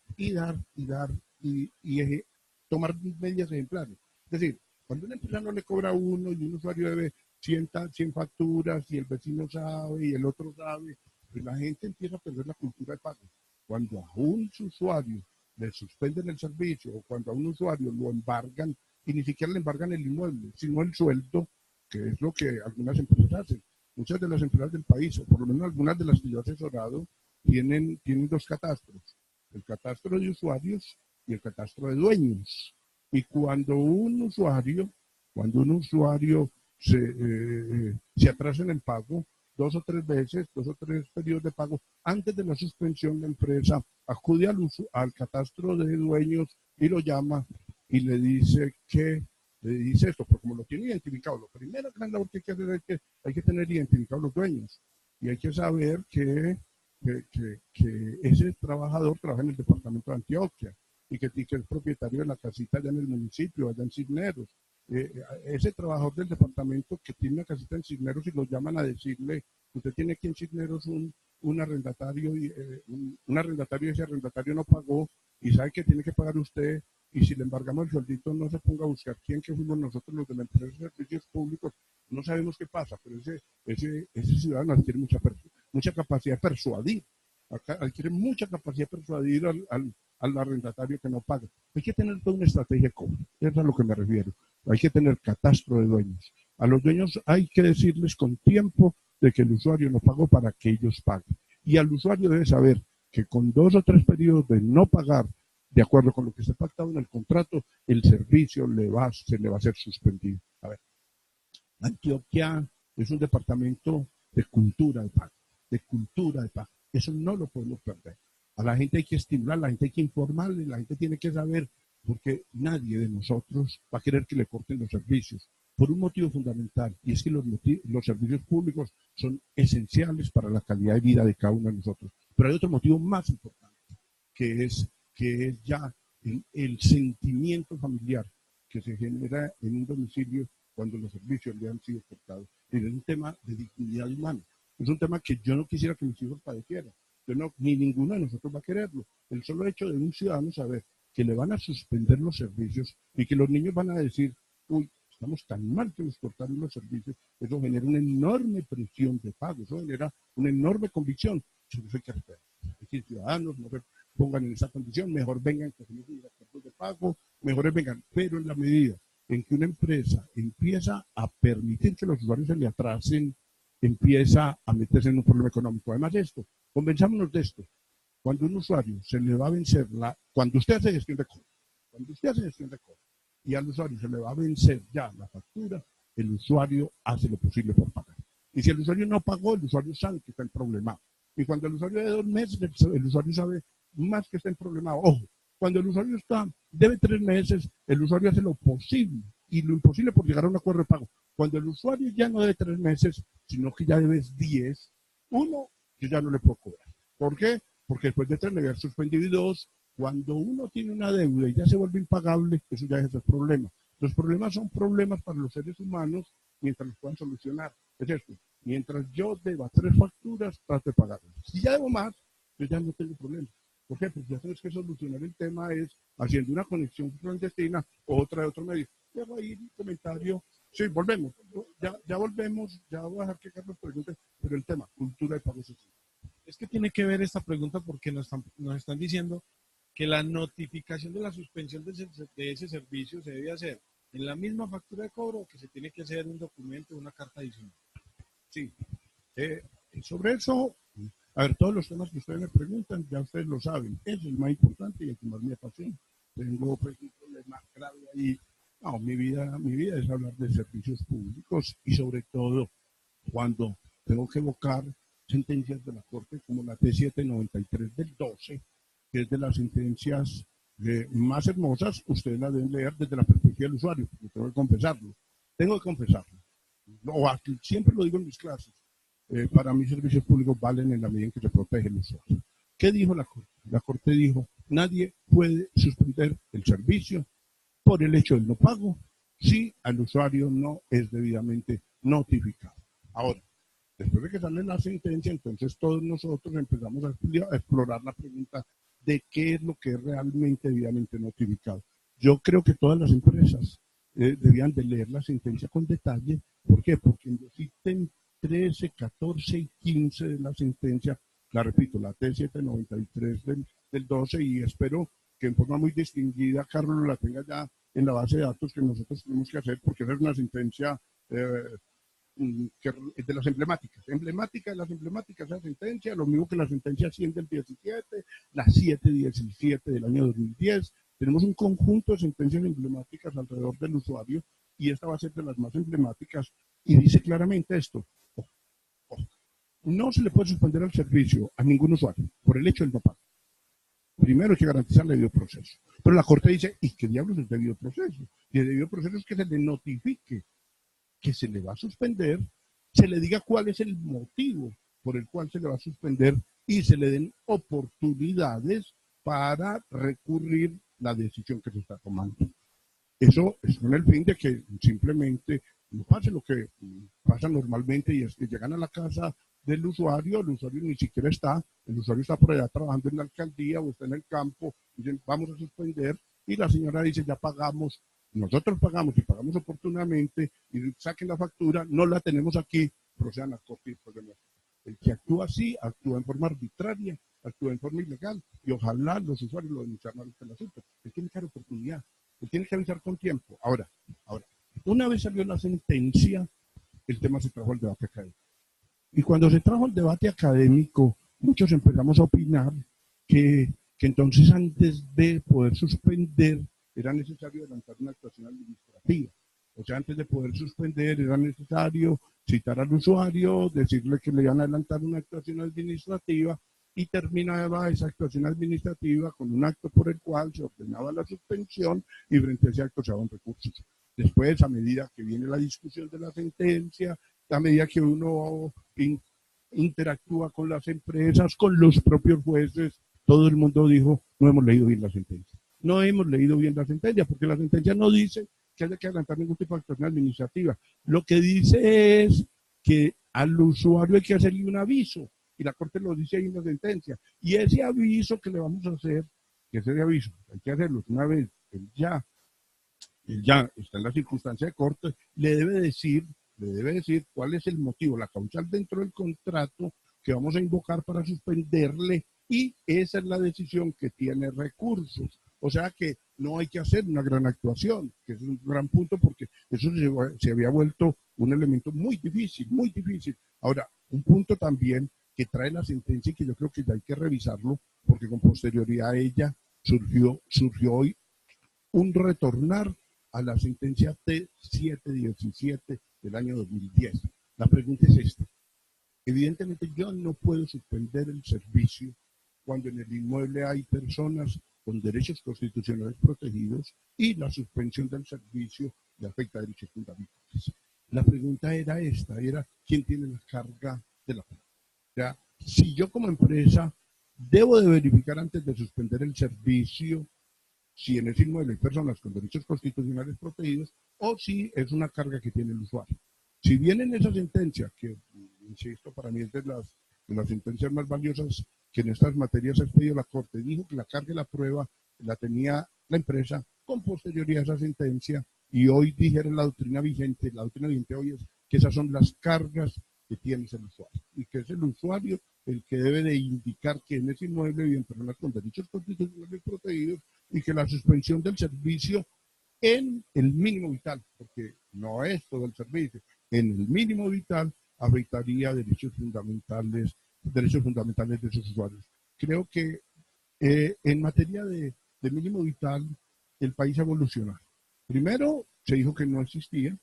tomar medidas ejemplares. Es decir, cuando una empresa no le cobra a uno y un usuario debe 100 facturas y el vecino sabe y el otro sabe, pues la gente empieza a perder la cultura de pago. Cuando a un usuario le suspenden el servicio o cuando a un usuario lo embargan, y ni siquiera le embargan el inmueble, sino el sueldo, que es lo que algunas empresas hacen. Muchas de las empresas del país, o por lo menos algunas de las que yo he asesorado, tienen 2 catastros, el catastro de usuarios y el catastro de dueños. Y cuando un usuario se atrasa en el pago 2 o 3 veces, 2 o 3 periodos de pago, antes de la suspensión la empresa acude al catastro de dueños y lo llama y le dice esto, porque como lo tiene identificado, lo primero gran labor que hay que hacer es que hay que tener identificados los dueños y hay que saber que ese trabajador trabaja en el departamento de Antioquia y que es propietario de la casita allá en el municipio, allá en Cisneros. Ese trabajador del departamento que tiene una casita en Cisneros y lo llaman a decirle, usted tiene aquí en Cisneros un arrendatario y ese arrendatario no pagó y sabe que tiene que pagar usted, y si le embargamos el sueldito, no se ponga a buscar quién que fuimos nosotros los de la empresa de servicios públicos, no sabemos qué pasa, pero ese ciudadano adquiere mucha capacidad de persuadir, adquiere mucha capacidad de persuadir al arrendatario que no paga. Hay que tener toda una estrategia de cobro, eso es a lo que me refiero. Hay que tener catastro de dueños. A los dueños hay que decirles con tiempo de que el usuario no pagó para que ellos paguen. Y al usuario debe saber que con 2 o 3 periodos de no pagar, de acuerdo con lo que se pactado en el contrato, el servicio se le va a ser suspendido. A ver, Antioquia es un departamento de cultura de pago, de cultura de pago. Eso no lo podemos perder. A la gente hay que estimular, a la gente hay que informarle, la gente tiene que saber, porque nadie de nosotros va a querer que le corten los servicios, por un motivo fundamental, y es que los servicios públicos son esenciales para la calidad de vida de cada uno de nosotros. Pero hay otro motivo más importante, que es ya el sentimiento familiar que se genera en un domicilio cuando los servicios le han sido cortados. Es un tema de dignidad humana. Es un tema que yo no quisiera que mis hijos padecieran. Ni ninguno de nosotros va a quererlo. El solo hecho de un ciudadano saber que le van a suspender los servicios y que los niños van a decir, uy, estamos tan mal que nos cortaron los servicios, eso genera una enorme presión de pago, eso genera una enorme convicción. Eso hay que respetar. Es decir, ciudadanos no se pongan en esa condición, mejor vengan que se les diga acuerdos de pago, mejores vengan. Pero en la medida en que una empresa empieza a permitir que los usuarios se le atrasen, empieza a meterse en un problema económico. Además esto, convenzámonos de esto, cuando un usuario se le va a vencer, cuando usted hace gestión de cobro, y al usuario se le va a vencer ya la factura, el usuario hace lo posible por pagar. Y si el usuario no pagó, el usuario sabe que está en problema. Y cuando el usuario de 2 meses, el usuario sabe más que está en problema. Ojo, cuando el usuario debe 3 meses, el usuario hace lo posible y lo imposible por llegar a un acuerdo de pago. Cuando el usuario ya no debe 3 meses, sino que ya debes 10, yo ya no le puedo cobrar. ¿Por qué? Porque después de 3 le voy a haber suspendido y 2, cuando uno tiene una deuda y ya se vuelve impagable, eso ya es el problema. Los problemas son problemas para los seres humanos mientras los puedan solucionar. Es esto, mientras yo deba 3 facturas, trato de pagarlas. Si ya debo más, yo ya no tengo problema. ¿Por qué? Porque ya tienes que solucionar el tema es haciendo una conexión clandestina o otra de otro medio. Dejo ahí un comentario. Sí, volvemos. Ya volvemos. Ya voy a dejar que Carlos pregunte, pero el tema, cultura de pago social. Es que tiene que ver esta pregunta porque nos están diciendo que la notificación de la suspensión de ese servicio se debe hacer en la misma factura de cobro o que se tiene que hacer un documento, una carta adicional. Sí. Sobre eso, a ver, todos los temas que ustedes me preguntan, ya ustedes lo saben. Eso es el más importante y el que más me apasiona. Tengo pues, un problema grave ahí. No, mi vida es hablar de servicios públicos y sobre todo cuando tengo que evocar sentencias de la Corte como la T793 del 12, que es de las sentencias más hermosas. Ustedes la deben leer desde la perspectiva del usuario, porque tengo que confesarlo. Siempre lo digo en mis clases. Para mí servicios públicos valen en la medida en que se protege el usuario. ¿Qué dijo la Corte? La Corte dijo, nadie puede suspender el servicio por el hecho del no pago si al usuario no es debidamente notificado. Ahora, después de que sale la sentencia, entonces todos nosotros empezamos a explorar la pregunta de qué es lo que es realmente debidamente notificado. Yo creo que todas las empresas debían de leer la sentencia con detalle. ¿Por qué? Porque en los ítems 13, 14 y 15 de la sentencia, la repito, la T793 del 12, y espero que en forma muy distinguida Carlos la tenga ya en la base de datos que nosotros tenemos que hacer, porque es una sentencia de las emblemáticas de las emblemáticas, esa sentencia, lo mismo que la sentencia 100 del 17, la 717 del año 2010. Tenemos un conjunto de sentencias emblemáticas alrededor del usuario y esta va a ser de las más emblemáticas y dice claramente esto: no se le puede suspender el servicio a ningún usuario por el hecho del no pago. Primero hay que garantizar el debido proceso. Pero la Corte dice, ¿y qué diablos es el debido proceso? Y el debido proceso es que se le notifique que se le va a suspender, se le diga cuál es el motivo por el cual se le va a suspender y se le den oportunidades para recurrir la decisión que se está tomando. Eso es con el fin de que simplemente no pase lo que pasa normalmente, y es que llegan a la casa del usuario, el usuario ni siquiera está, el usuario está por allá trabajando en la alcaldía o está en el campo, dicen vamos a suspender y la señora dice ya pagamos, nosotros pagamos y pagamos oportunamente y saquen la factura, no la tenemos aquí, procedan a corte y después de nuevo. El que actúa así, actúa en forma arbitraria, actúa en forma ilegal y ojalá los usuarios lo denunciaran al el asunto. Él tiene que dar oportunidad, él tiene que avisar con tiempo. Ahora, una vez salió la sentencia, el tema se trajo al debate académico. Y cuando se trajo el debate académico, muchos empezamos a opinar que entonces antes de poder suspender era necesario adelantar una actuación administrativa. O sea, antes de poder suspender era necesario citar al usuario, decirle que le iban a adelantar una actuación administrativa y terminaba esa actuación administrativa con un acto por el cual se ordenaba la suspensión y frente a ese acto se daban recursos. Después, a medida que viene la discusión de la sentencia, a medida que uno interactúa con las empresas, con los propios jueces, todo el mundo dijo, no hemos leído bien la sentencia. No hemos leído bien la sentencia, porque la sentencia no dice que haya que adelantar ningún tipo de actuación administrativa. Lo que dice es que al usuario hay que hacerle un aviso, y la Corte lo dice ahí en la sentencia. Y ese aviso que le vamos a hacer, que ese aviso, hay que hacerlo una vez, él ya está en la circunstancia de corte, le debe decir cuál es el motivo, la causal dentro del contrato que vamos a invocar para suspenderle y esa es la decisión que tiene recursos. O sea que no hay que hacer una gran actuación, que es un gran punto porque eso se había vuelto un elemento muy difícil, muy difícil. Ahora, un punto también que trae la sentencia y que yo creo que ya hay que revisarlo porque con posterioridad a ella surgió hoy un retornar a la sentencia T717 del año 2010. La pregunta es esta. Evidentemente yo no puedo suspender el servicio cuando en el inmueble hay personas con derechos constitucionales protegidos y la suspensión del servicio le afecta a derechos fundamentales. La pregunta era esta, era ¿quién tiene la carga de la prueba? O sea, si yo como empresa debo de verificar antes de suspender el servicio si en ese inmueble hay personas con derechos constitucionales protegidos o si es una carga que tiene el usuario. Si bien en esa sentencia, que insisto, para mí es de las sentencias más valiosas que en estas materias ha expedido la Corte, dijo que la carga de la prueba la tenía la empresa con posterioridad a esa sentencia y hoy dijera la doctrina vigente hoy es que esas son las cargas que tiene el usuario y que es el usuario el que debe de indicar que en ese inmueble viven personas con derechos constitucionales protegidos y que la suspensión del servicio en el mínimo vital, porque no es todo el servicio, en el mínimo vital afectaría derechos fundamentales de esos usuarios. Creo que en materia de mínimo vital el país evoluciona. Primero se dijo que no existía,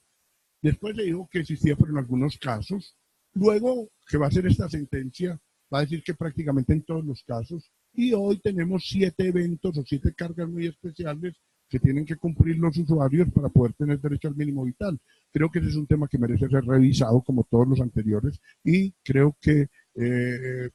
después se dijo que existía pero en algunos casos, luego que va a ser esta sentencia va a decir que prácticamente en todos los casos, y hoy tenemos 7 eventos o 7 cargas muy especiales que tienen que cumplir los usuarios para poder tener derecho al mínimo vital. Creo que ese es un tema que merece ser revisado como todos los anteriores y creo que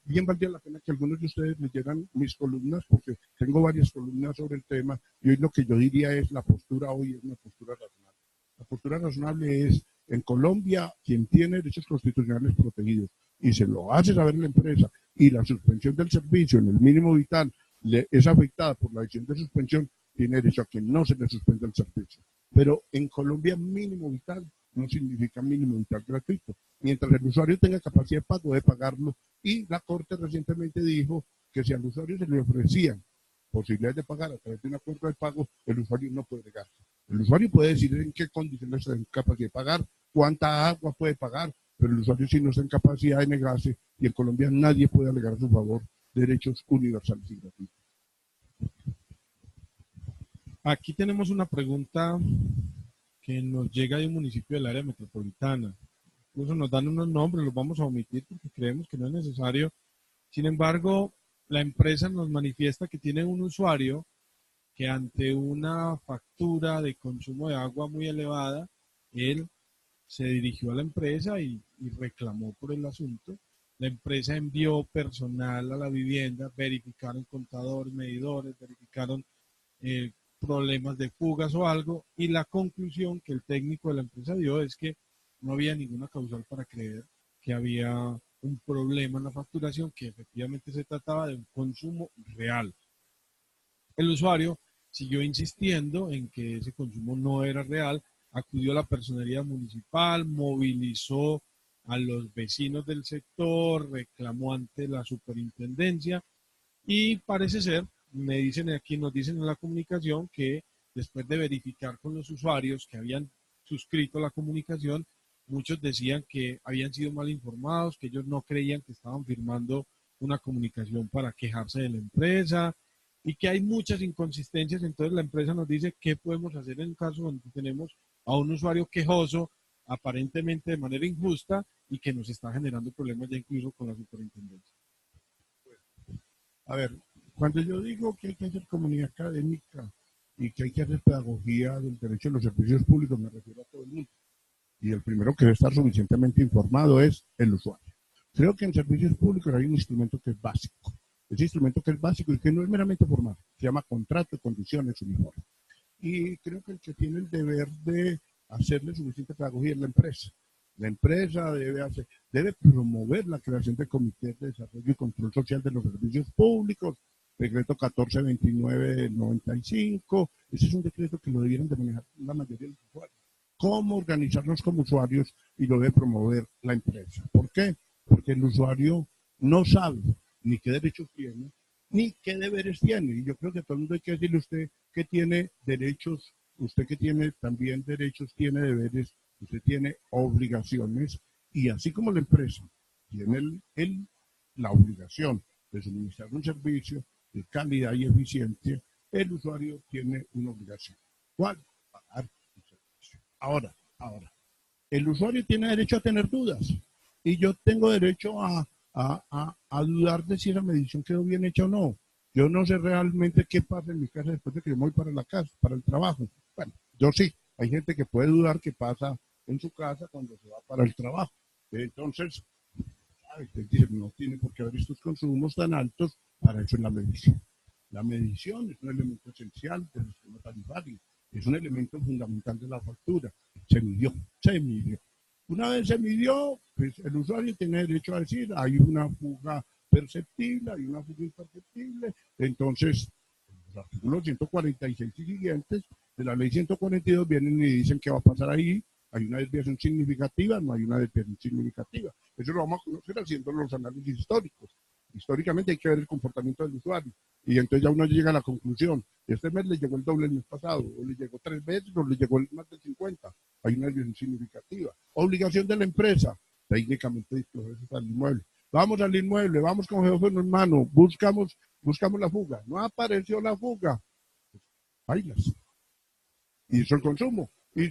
bien valdría la pena que algunos de ustedes leyeran mis columnas porque tengo varias columnas sobre el tema y hoy lo que yo diría es la postura hoy es una postura razonable. La postura razonable es en Colombia quien tiene derechos constitucionales protegidos y se lo hace saber la empresa y la suspensión del servicio en el mínimo vital es afectada por la decisión de suspensión, tiene derecho a que no se le suspenda el servicio. Pero en Colombia mínimo vital no significa mínimo vital gratuito. Mientras el usuario tenga capacidad de pago, de pagarlo. Y la Corte recientemente dijo que si al usuario se le ofrecían posibilidades de pagar a través de un acuerdo de pago, el usuario no puede negarse. El usuario puede decir en qué condiciones está en capacidad de pagar, cuánta agua puede pagar, pero el usuario sí no está en capacidad de negarse y en Colombia nadie puede alegar a su favor derechos universales y gratuitos. Aquí tenemos una pregunta que nos llega de un municipio del área metropolitana. Incluso nos dan unos nombres, los vamos a omitir porque creemos que no es necesario. Sin embargo, la empresa nos manifiesta que tiene un usuario que ante una factura de consumo de agua muy elevada, él se dirigió a la empresa y reclamó por el asunto. La empresa envió personal a la vivienda, verificaron contadores, medidores, verificaron problemas de fugas o algo, y la conclusión que el técnico de la empresa dio es que no había ninguna causal para creer que había un problema en la facturación, que efectivamente se trataba de un consumo real. El usuario siguió insistiendo en que ese consumo no era real, acudió a la personería municipal, movilizó a los vecinos del sector, reclamó ante la superintendencia y parece ser, me dicen aquí, nos dicen en la comunicación que después de verificar con los usuarios que habían suscrito la comunicación, muchos decían que habían sido mal informados, que ellos no creían que estaban firmando una comunicación para quejarse de la empresa y que hay muchas inconsistencias. Entonces la empresa nos dice qué podemos hacer en caso donde tenemos a un usuario quejoso, aparentemente de manera injusta, y que nos está generando problemas ya incluso con la superintendencia. A ver, cuando yo digo que hay que hacer comunidad académica y que hay que hacer pedagogía del derecho a los servicios públicos, me refiero a todo el mundo. Y el primero que debe estar suficientemente informado es el usuario. Creo que en servicios públicos hay un instrumento que es básico. Ese instrumento que es básico y que no es meramente formal, se llama contrato de condiciones uniformes. Y creo que el que tiene el deber de hacerle suficiente pedagogía es la empresa. La empresa debe promover la creación de comités de desarrollo y control social de los servicios públicos, decreto 1429 del 95. Ese es un decreto que lo debieran de manejar la mayoría de los usuarios. Cómo organizarnos como usuarios, y lo debe promover la empresa. ¿Por qué? Porque el usuario no sabe ni qué derechos tiene, ni qué deberes tiene. Y yo creo que a todo el mundo hay que decirle: usted que tiene derechos, usted que tiene también derechos, tiene deberes, usted tiene obligaciones, y así como la empresa tiene la obligación de suministrar un servicio de calidad y eficiencia, el usuario tiene una obligación. ¿Cuál? Pagar un servicio. Ahora, el usuario tiene derecho a tener dudas, y yo tengo derecho a dudar de si esa medición quedó bien hecha o no. Yo no sé realmente qué pasa en mi casa después de que yo me voy para la casa, para el trabajo. Bueno, yo sí. Hay gente que puede dudar qué pasa en su casa cuando se va para el trabajo. Entonces, no tiene por qué haber estos consumos tan altos. Para eso es la medición. La medición es un elemento esencial del sistema tarifario. Es un elemento fundamental de la factura. Se midió. Una vez se midió, pues el usuario tiene derecho a decir: hay una fuga perceptible, hay una fuga imperceptible. Entonces, los artículos 146 y siguientes de la ley 142 vienen y dicen qué va a pasar ahí. Hay una desviación significativa, no hay una desviación significativa. Eso lo vamos a conocer haciendo los análisis históricos. Históricamente hay que ver el comportamiento del usuario. Y entonces ya uno llega a la conclusión: este mes le llegó el doble el mes pasado, o le llegó 3 veces, o le llegó más del 50. Hay una desviación significativa. Obligación de la empresa, técnicamente disclosure al inmueble. Vamos al inmueble, vamos con geófono en mano, buscamos la fuga. No apareció la fuga. Bailas. Hizo el consumo y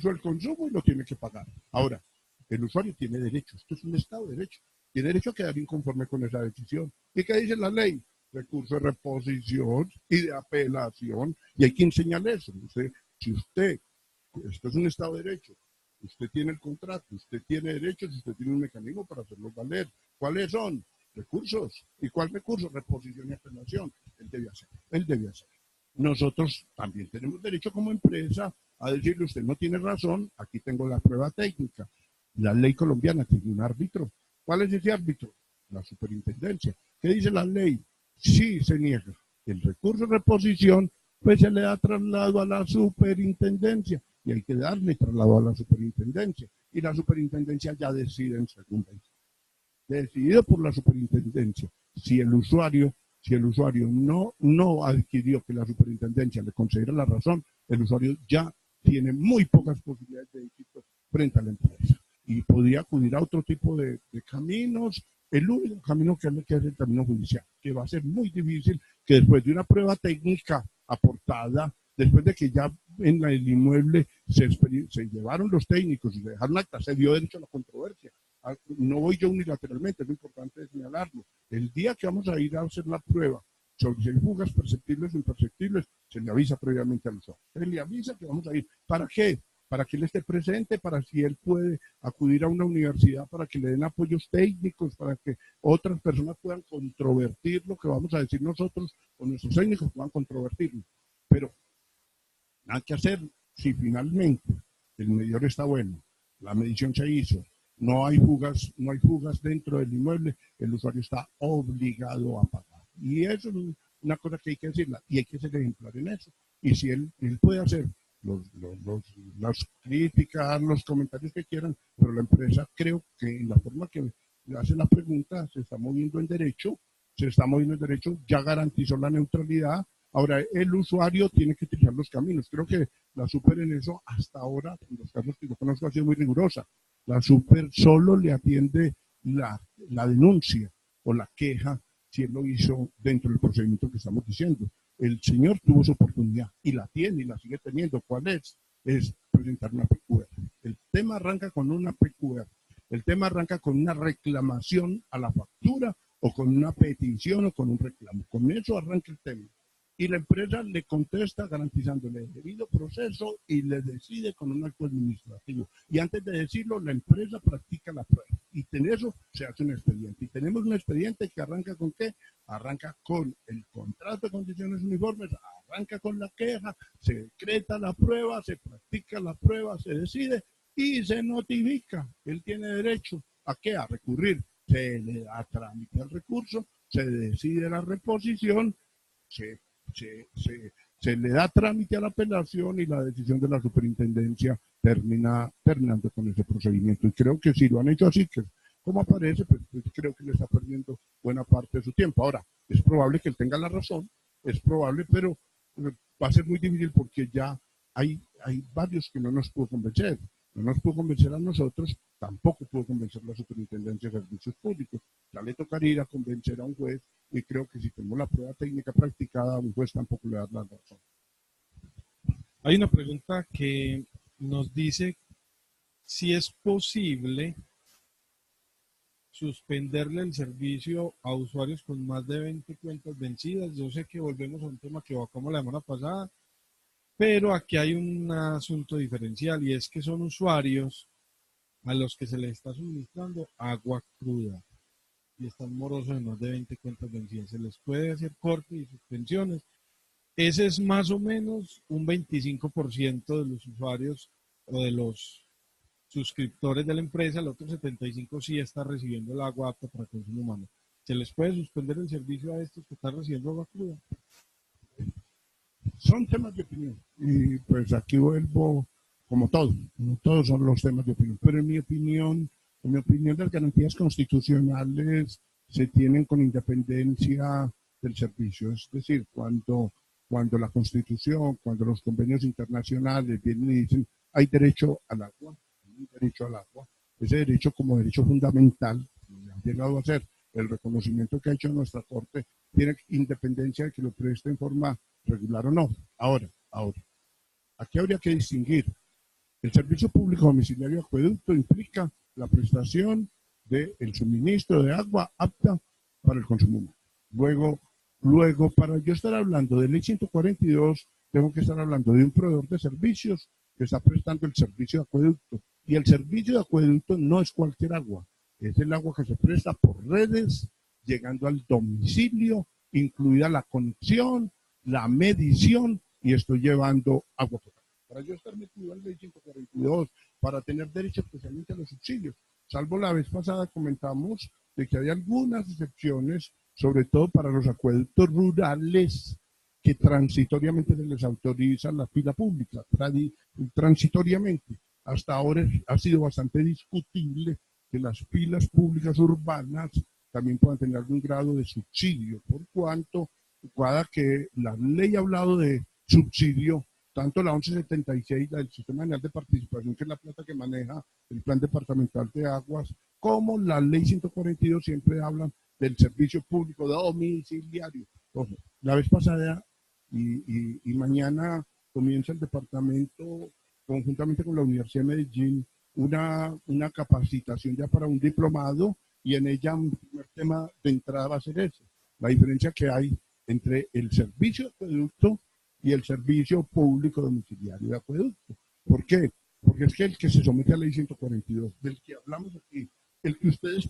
lo tiene que pagar. Ahora, el usuario tiene derechos. Esto es un Estado de Derecho. Tiene derecho a quedar inconforme con esa decisión. ¿Y qué dice la ley? Recurso de reposición y de apelación. Y hay que enseñarle eso. Esto es un Estado de Derecho. Usted tiene el contrato, usted tiene derechos, usted tiene un mecanismo para hacerlos valer. ¿Cuáles son? Recursos. ¿Y cuál recurso? Reposición y apelación. Él debe hacer. Nosotros también tenemos derecho como empresa a decirle: usted no tiene razón, aquí tengo la prueba técnica. La ley colombiana tiene un árbitro. ¿Cuál es ese árbitro? La superintendencia. ¿Qué dice la ley? Sí, se niega el recurso de reposición, pues se le da traslado a la superintendencia, y hay que darle traslado a la superintendencia, y la superintendencia ya decide en segunda instancia. Decidido por la superintendencia, si el usuario no adquirió que la superintendencia le concediera la razón, el usuario ya tiene muy pocas posibilidades de éxito frente a la empresa y podría acudir a otro tipo de caminos. El único camino que es el camino judicial, que va a ser muy difícil, que después de una prueba técnica aportada, después de que ya en el inmueble se llevaron los técnicos y se dejaron acta, se dio derecho a la controversia. No voy yo unilateralmente, es importante señalarlo. El día que vamos a ir a hacer la prueba sobre si hay fugas perceptibles o imperceptibles, se le avisa previamente al usuario. Se le avisa que vamos a ir. ¿Para qué? Para que él esté presente, para si él puede acudir a una universidad, para que le den apoyos técnicos, para que otras personas puedan controvertir lo que vamos a decir nosotros, o nuestros técnicos puedan controvertirlo. Pero nada que hacer. Si finalmente el medidor está bueno, la medición se hizo, no hay fugas dentro del inmueble, el usuario está obligado a pagar. Y eso es una cosa que hay que decirla, y hay que ser ejemplar en eso. Y si él puede hacer las críticas, los comentarios que quieran, pero la empresa creo que en la forma que le hace la pregunta se está moviendo en derecho, ya garantizó la neutralidad. Ahora, el usuario tiene que utilizar los caminos. Creo que la Super en eso, hasta ahora, en los casos que yo conozco, ha sido muy rigurosa. La Super solo le atiende la denuncia o la queja si él lo hizo dentro del procedimiento que estamos diciendo. El señor tuvo su oportunidad y la tiene y la sigue teniendo. ¿Cuál es? Es presentar una PQR. El tema arranca con una PQR. El tema arranca con una reclamación a la factura o con una petición o con un reclamo. Con eso arranca el tema. Y la empresa le contesta garantizándole el debido proceso y le decide con un acto administrativo. Y antes de decirlo, la empresa practica la prueba. Y en eso se hace un expediente. Y tenemos un expediente que arranca ¿con qué? Arranca con el contrato de condiciones uniformes, arranca con la queja, se decreta la prueba, se practica la prueba, se decide y se notifica. Él tiene derecho ¿a qué? A recurrir. Se le da trámite al recurso, se decide la reposición, se le da trámite a la apelación y la decisión de la superintendencia terminando con ese procedimiento. Y creo que si lo han hecho así, que como aparece, pues creo que le está perdiendo buena parte de su tiempo. Ahora, es probable que él tenga la razón, es probable, pero va a ser muy difícil porque ya hay varios que no nos pudo convencer. No nos pudo convencer a nosotros, tampoco pudo convencer a la Superintendencia de Servicios Públicos. Ya le tocaría ir a convencer a un juez y creo que si tenemos la prueba técnica practicada, un juez tampoco le da la razón. Hay una pregunta que nos dice si es posible suspenderle el servicio a usuarios con más de 20 cuentas vencidas. Yo sé que volvemos a un tema que evocamos la semana pasada, pero aquí hay un asunto diferencial y es que son usuarios a los que se les está suministrando agua cruda y están morosos de más de 20 cuentas vencidas. Se les puede hacer corte y suspensiones. Ese es más o menos un 25% de los usuarios o de los suscriptores de la empresa. El otro 75% sí está recibiendo el agua apta para consumo humano. ¿Se les puede suspender el servicio a estos que están recibiendo agua cruda? Son temas de opinión. Y pues aquí vuelvo, como todo, no todos son los temas de opinión, pero en mi opinión, las garantías constitucionales se tienen con independencia del servicio. Es decir, cuando la Constitución, cuando los convenios internacionales vienen y dicen hay derecho al agua, ese derecho como derecho fundamental, ha llegado a ser el reconocimiento que ha hecho nuestra Corte, tiene independencia de que lo preste en forma regular o no. Ahora, aquí habría que distinguir. El servicio público domiciliario de acueducto implica la prestación del suministro de agua apta para el consumo humano. Luego, para yo estar hablando de ley 142, tengo que estar hablando de un proveedor de servicios que está prestando el servicio de acueducto. Y el servicio de acueducto no es cualquier agua, es el agua que se presta por redes, llegando al domicilio, incluida la conexión, la medición, y estoy llevando agua potable. Para yo estar metido en ley 142, para tener derecho especialmente a los subsidios, salvo la vez pasada comentamos de que hay algunas excepciones, sobre todo para los acueductos rurales, que transitoriamente se les autoriza la pila pública, transitoriamente. Hasta ahora ha sido bastante discutible que las pilas públicas urbanas también puedan tener algún grado de subsidio, por cuanto, cada que la ley ha hablado de subsidio, tanto la 1176, la del Sistema General de Participación, que es la plata que maneja el Plan Departamental de Aguas, como la ley 142 siempre hablan del servicio público domiciliario. Entonces, la vez pasada y mañana comienza el departamento, conjuntamente con la Universidad de Medellín, una capacitación ya para un diplomado, y en ella un primer tema de entrada va a ser ese, la diferencia que hay entre el servicio de acueducto y el servicio público domiciliario de acueducto. ¿Por qué? Porque es que el que se somete a la ley 142, del que hablamos aquí, el que ustedes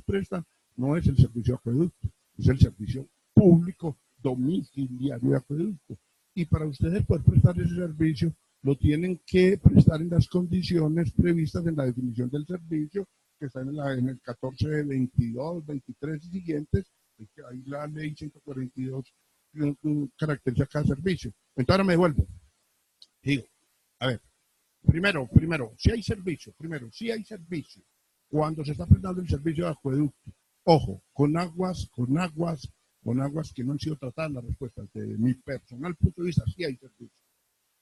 prestan no es el servicio de acueducto, es el servicio público domiciliario de acueducto. Y para ustedes poder prestar ese servicio, lo tienen que prestar en las condiciones previstas en la definición del servicio, que está en el 14, 22, 23 y siguientes, que ahí la ley 142 caracteriza cada servicio. Entonces ahora me devuelvo. Digo, a ver, primero, si hay servicio, cuando se está prestando el servicio de acueducto, ojo, con aguas que no han sido tratadas, las respuestas de mi personal punto de vista, sí hay servicio.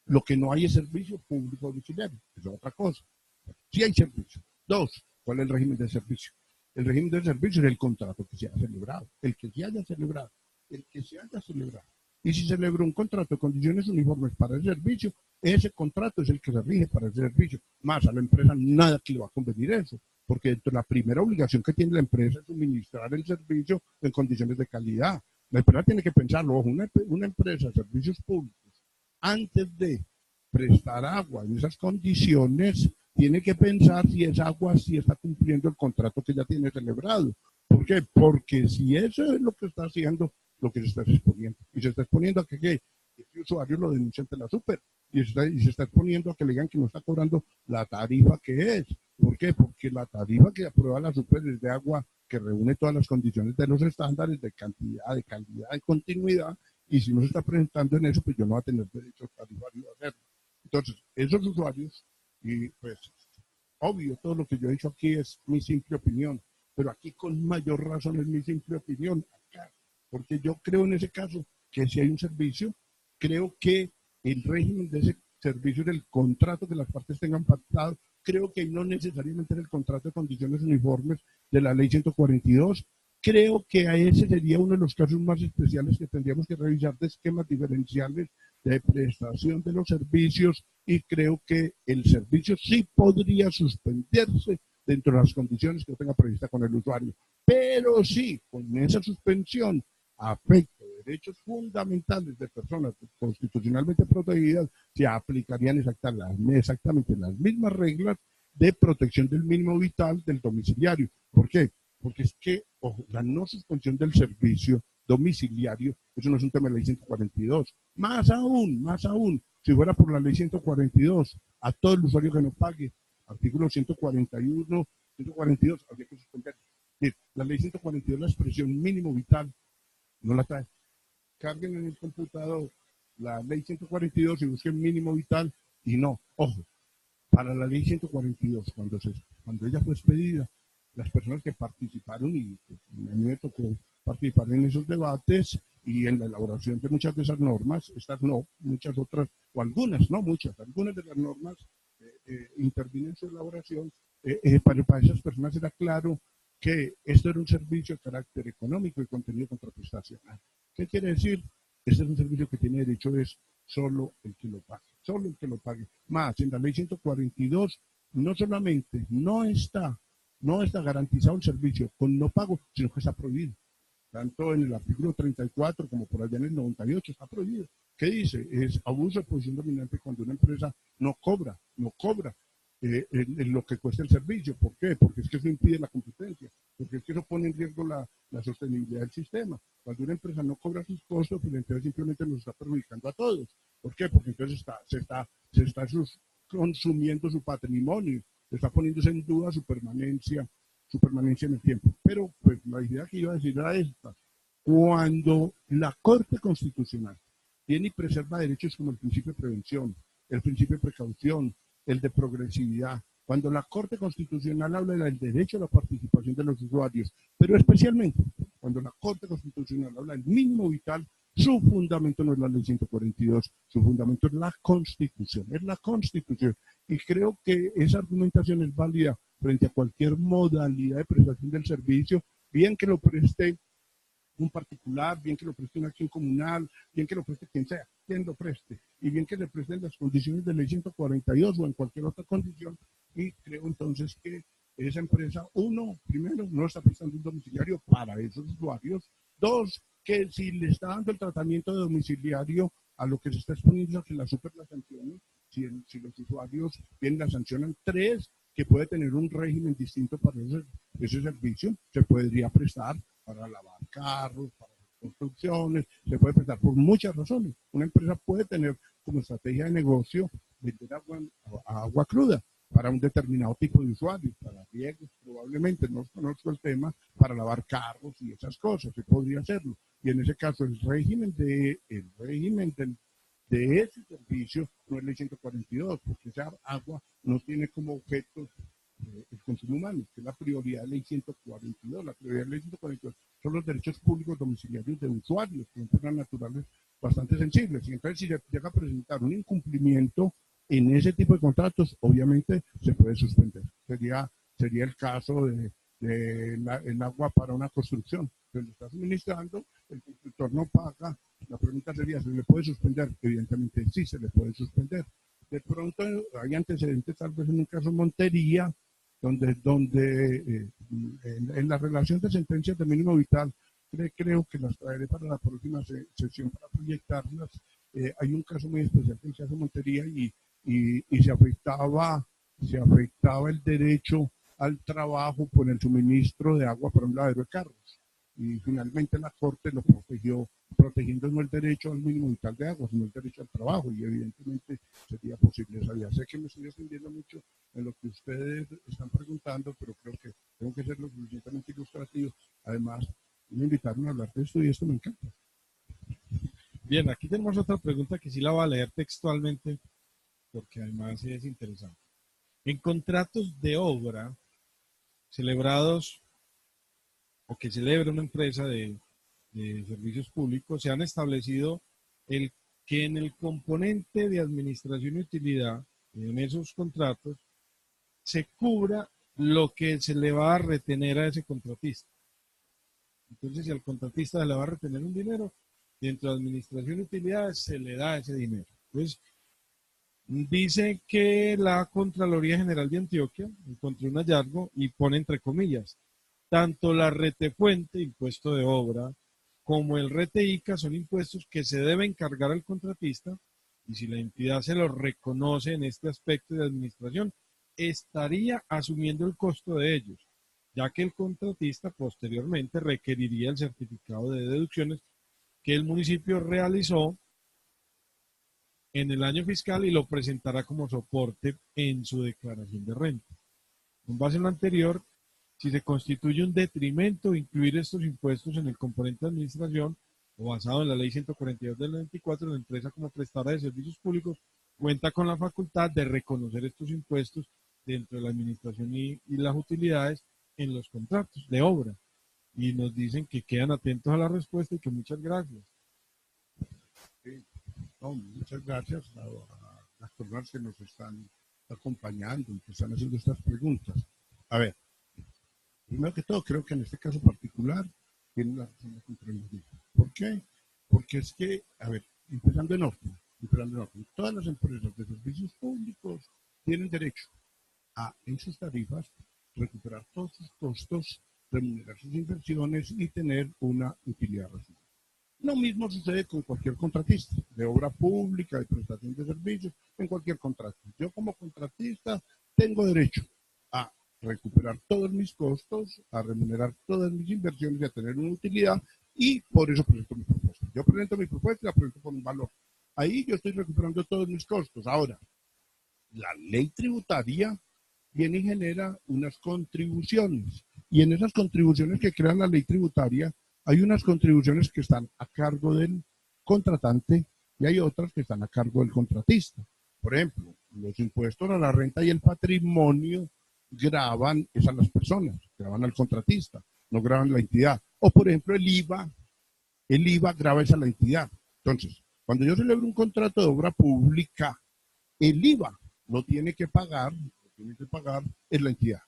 Lo que no hay es servicio público domiciliario, es otra cosa. Sí hay servicio. Dos, ¿cuál es el régimen de servicio? El régimen de servicio es el contrato que se haya celebrado, el que se haya celebrado. Y si celebró un contrato de condiciones uniformes para el servicio, ese contrato es el que se rige para el servicio. Más a la empresa nada que le va a convenir eso, porque la primera obligación que tiene la empresa es suministrar el servicio en condiciones de calidad. La empresa tiene que pensarlo, ojo, una empresa de servicios públicos, antes de prestar agua en esas condiciones, tiene que pensar si esa agua sí está cumpliendo el contrato que ya tiene celebrado. ¿Por qué? Porque si eso es lo que está haciendo, lo que se está exponiendo. Y se está exponiendo a que el usuario lo denuncie ante la super. Y se está exponiendo a que le digan que no está cobrando la tarifa que es. ¿Por qué? Porque la tarifa que aprueba la super es de agua que reúne todas las condiciones de los estándares de cantidad, de calidad, de continuidad. Y si no se está presentando en eso, pues yo no voy a tener derecho tarifario a hacerlo. Entonces, esos usuarios, y pues, obvio, todo lo que yo he dicho aquí es mi simple opinión, pero aquí con mayor razón es mi simple opinión, acá, porque yo creo en ese caso que si hay un servicio, creo que el régimen de ese servicio es el contrato que las partes tengan pactado, creo que no necesariamente es el contrato de condiciones uniformes de la ley 142, creo que a ese sería uno de los casos más especiales que tendríamos que revisar de esquemas diferenciales de prestación de los servicios y creo que el servicio sí podría suspenderse dentro de las condiciones que tenga prevista con el usuario. Pero sí, con esa suspensión afecta derechos fundamentales de personas constitucionalmente protegidas, se aplicarían exactamente las mismas reglas de protección del mínimo vital del domiciliario. ¿Por qué? Porque es que, ojo, la no suspensión del servicio domiciliario, eso no es un tema de la ley 142. Más aún, si fuera por la ley 142, a todo el usuario que no pague, artículo 141, 142, habría que suspender. La ley 142, la expresión mínimo vital, no la trae. Carguen en el computador la ley 142 y busquen mínimo vital y no. Ojo, para la ley 142, cuando ella fue expedida, las personas que participaron, y a mí me tocó participar en esos debates y en la elaboración de muchas de esas normas, estas no, muchas otras, o algunas, no muchas, algunas de las normas intervienen en su elaboración, para esas personas era claro que esto era un servicio de carácter económico y contenido contraprestacional. ¿Qué quiere decir? Este es un servicio que tiene derecho es solo el que lo pague, solo el que lo pague. Más, en la ley 142 no solamente no está garantizado el servicio con no pago, sino que está prohibido. Tanto en el artículo 34 como por allá en el 98 está prohibido. ¿Qué dice? Es abuso de posición dominante cuando una empresa no cobra lo que cuesta el servicio. ¿Por qué? Porque es que eso impide la competencia, porque es que eso pone en riesgo la sostenibilidad del sistema. Cuando una empresa no cobra sus costos, pues entonces simplemente nos está perjudicando a todos. ¿Por qué? Porque entonces se está consumiendo su patrimonio, se está poniéndose en duda su permanencia en el tiempo. Pero pues la idea que iba a decir era esta: cuando la Corte Constitucional tiene y preserva derechos como el principio de prevención, el principio de precaución, el de progresividad, cuando la Corte Constitucional habla del derecho a la participación de los usuarios, pero especialmente cuando la Corte Constitucional habla del mínimo vital, su fundamento no es la ley 142, su fundamento es la Constitución, Y creo que esa argumentación es válida frente a cualquier modalidad de prestación del servicio, bien que lo preste un particular, bien que lo preste una acción comunal, bien que lo preste quien lo preste, y bien que le presten las condiciones de ley 142 o en cualquier otra condición, y creo entonces que esa empresa, primero, no está prestando un domiciliario para esos usuarios, dos, que si le está dando el tratamiento de domiciliario a lo que se está exponiendo a que la super la sancione, si los usuarios bien la sancionan, tres, que puede tener un régimen distinto para ese servicio, se podría prestar para lavar carros, para construcciones, se puede prestar por muchas razones. Una empresa puede tener como estrategia de negocio vender agua cruda para un determinado tipo de usuarios, para riegos probablemente, no conozco el tema, para lavar carros y esas cosas, se podría hacerlo. Y en ese caso el régimen de ese servicio no es ley 142, porque esa agua no tiene como objeto el consumo humano, que es la prioridad de ley 142. La prioridad de ley 142 son los derechos públicos domiciliarios de usuarios, que son naturales bastante sensibles. Y entonces, si se llega a presentar un incumplimiento en ese tipo de contratos, obviamente se puede suspender. Sería el caso de el agua para una construcción. Se le está suministrando, el constructor no paga. La pregunta sería, ¿se le puede suspender? Evidentemente sí, se le puede suspender. De pronto hay antecedentes, tal vez en un caso Montería, donde en la relación de sentencias de mínimo vital, creo que las traeré para la próxima sesión para proyectarlas. Hay un caso muy especial que se hace en Montería y se afectaba el derecho al trabajo por el suministro de agua para un lavadero de carros. Y finalmente la Corte lo protegió, protegiendo no el derecho al mínimo vital de agua, sino el derecho al trabajo, y evidentemente sería posible esa vía. Sé que me estoy extendiendo mucho en lo que ustedes están preguntando, pero creo que tengo que ser lo suficientemente ilustrativo. Además, me invitaron a hablar de esto y esto me encanta. Bien, aquí tenemos otra pregunta que sí la voy a leer textualmente, porque además es interesante. En contratos de obra celebrados o que celebra una empresa de servicios públicos, se han establecido que en el componente de administración y utilidad, en esos contratos, se cubra lo que se le va a retener a ese contratista. Entonces, si al contratista se le va a retener un dinero, dentro de administración y utilidades se le da ese dinero. Entonces, dice que la Contraloría General de Antioquia encontró un hallazgo y pone entre comillas, tanto la retefuente, impuesto de obra, como el RTICA son impuestos que se deben cargar al contratista y si la entidad se lo reconoce en este aspecto de administración, estaría asumiendo el costo de ellos, ya que el contratista posteriormente requeriría el certificado de deducciones que el municipio realizó en el año fiscal y lo presentará como soporte en su declaración de renta. Con base en lo anterior, si se constituye un detrimento incluir estos impuestos en el componente de administración o basado en la ley 142 del 94, la empresa como prestadora de servicios públicos cuenta con la facultad de reconocer estos impuestos dentro de la administración y las utilidades en los contratos de obra. Y nos dicen que quedan atentos a la respuesta y que muchas gracias. Sí. No, muchas gracias a las personas que nos están acompañando y que están haciendo estas preguntas. A ver, primero que todo, creo que en este caso particular tiene la razón de comprender. ¿Por qué? Porque es que, a ver, empezando en orden, todas las empresas de servicios públicos tienen derecho a, en sus tarifas, recuperar todos sus costos, remunerar sus inversiones y tener una utilidad residual. Lo mismo sucede con cualquier contratista, de obra pública, de prestación de servicios, en cualquier contrato. Yo como contratista tengo derecho a recuperar todos mis costos, a remunerar todas mis inversiones y a tener una utilidad, y por eso presento mi propuesta. Yo presento mi propuesta y la presento con un valor. Ahí yo estoy recuperando todos mis costos. Ahora, la ley tributaria viene y genera unas contribuciones. Y en esas contribuciones que crea la ley tributaria, hay unas contribuciones que están a cargo del contratante y hay otras que están a cargo del contratista. Por ejemplo, los impuestos a la renta y el patrimonio gravan a las personas, gravan al contratista, no gravan la entidad. O por ejemplo el IVA grava a la entidad. Entonces, cuando yo celebro un contrato de obra pública, el IVA lo tiene que pagar es la entidad.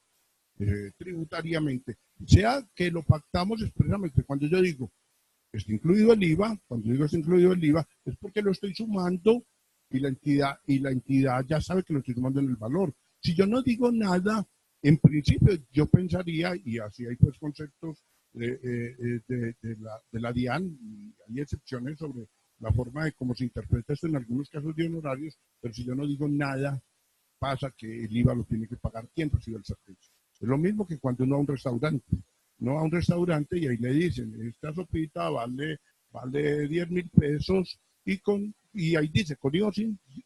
Tributariamente, sea que lo pactamos expresamente. Cuando yo digo está incluido el IVA, cuando digo está incluido el IVA, es porque lo estoy sumando y la entidad ya sabe que lo estoy sumando en el valor. Si yo no digo nada, en principio yo pensaría, y así hay pues conceptos de la DIAN, y hay excepciones sobre la forma de cómo se interpreta esto en algunos casos de honorarios, pero si yo no digo nada, pasa que el IVA lo tiene que pagar quien recibe el servicio. Es lo mismo que cuando uno va a un restaurante. No va a un restaurante y ahí le dicen, esta sopita vale 10.000 pesos y ahí dice, con IVA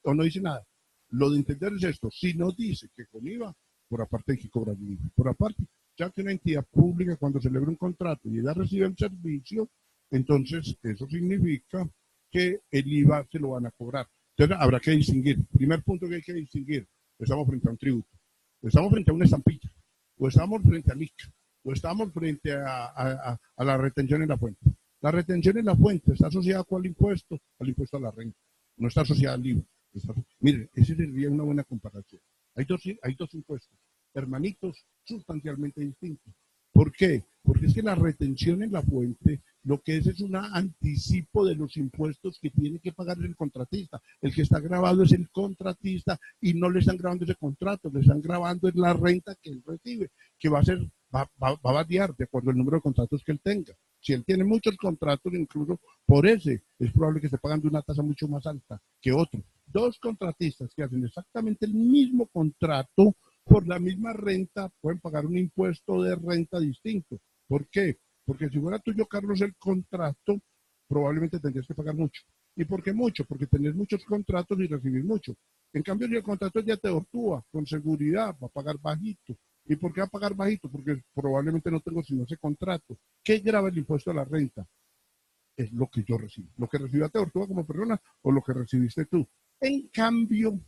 o no dice nada. Lo de entender es esto, si no dice que con IVA, por aparte hay que cobrar el IVA. Por aparte, ya que una entidad pública cuando celebra un contrato y ella recibe el servicio, entonces eso significa que el IVA se lo van a cobrar. Entonces habrá que distinguir. Primer punto que hay que distinguir, estamos frente a un tributo, estamos frente a una estampilla, o estamos frente a LIC, o estamos frente a la retención en la fuente. La retención en la fuente está asociada ¿a cuál impuesto? Al impuesto a la renta, no está asociada al IVA. Miren, esa sería una buena comparación. Hay dos impuestos, hermanitos, sustancialmente distintos. ¿Por qué? Porque es que la retención en la fuente lo que es un anticipo de los impuestos que tiene que pagar el contratista. El que está grabado es el contratista y no le están grabando ese contrato, le están grabando es la renta que él recibe, que va a variar de acuerdo al número de contratos que él tenga. Si él tiene muchos contratos, incluso por ese, es probable que esté pagando una tasa mucho más alta que otro. Dos contratistas que hacen exactamente el mismo contrato por la misma renta pueden pagar un impuesto de renta distinto. ¿Por qué? Porque si fuera tuyo, Carlos, el contrato, probablemente tendrías que pagar mucho. ¿Y por qué mucho? Porque tenés muchos contratos y recibís mucho. En cambio, si el contrato ya te Ortúa, con seguridad, va a pagar bajito. ¿Y por qué va a pagar bajito? Porque probablemente no tengo sino ese contrato. ¿Qué grava el impuesto a la renta? Es lo que yo recibo. Lo que recibió te Ortúa como persona o lo que recibiste tú. En cambio,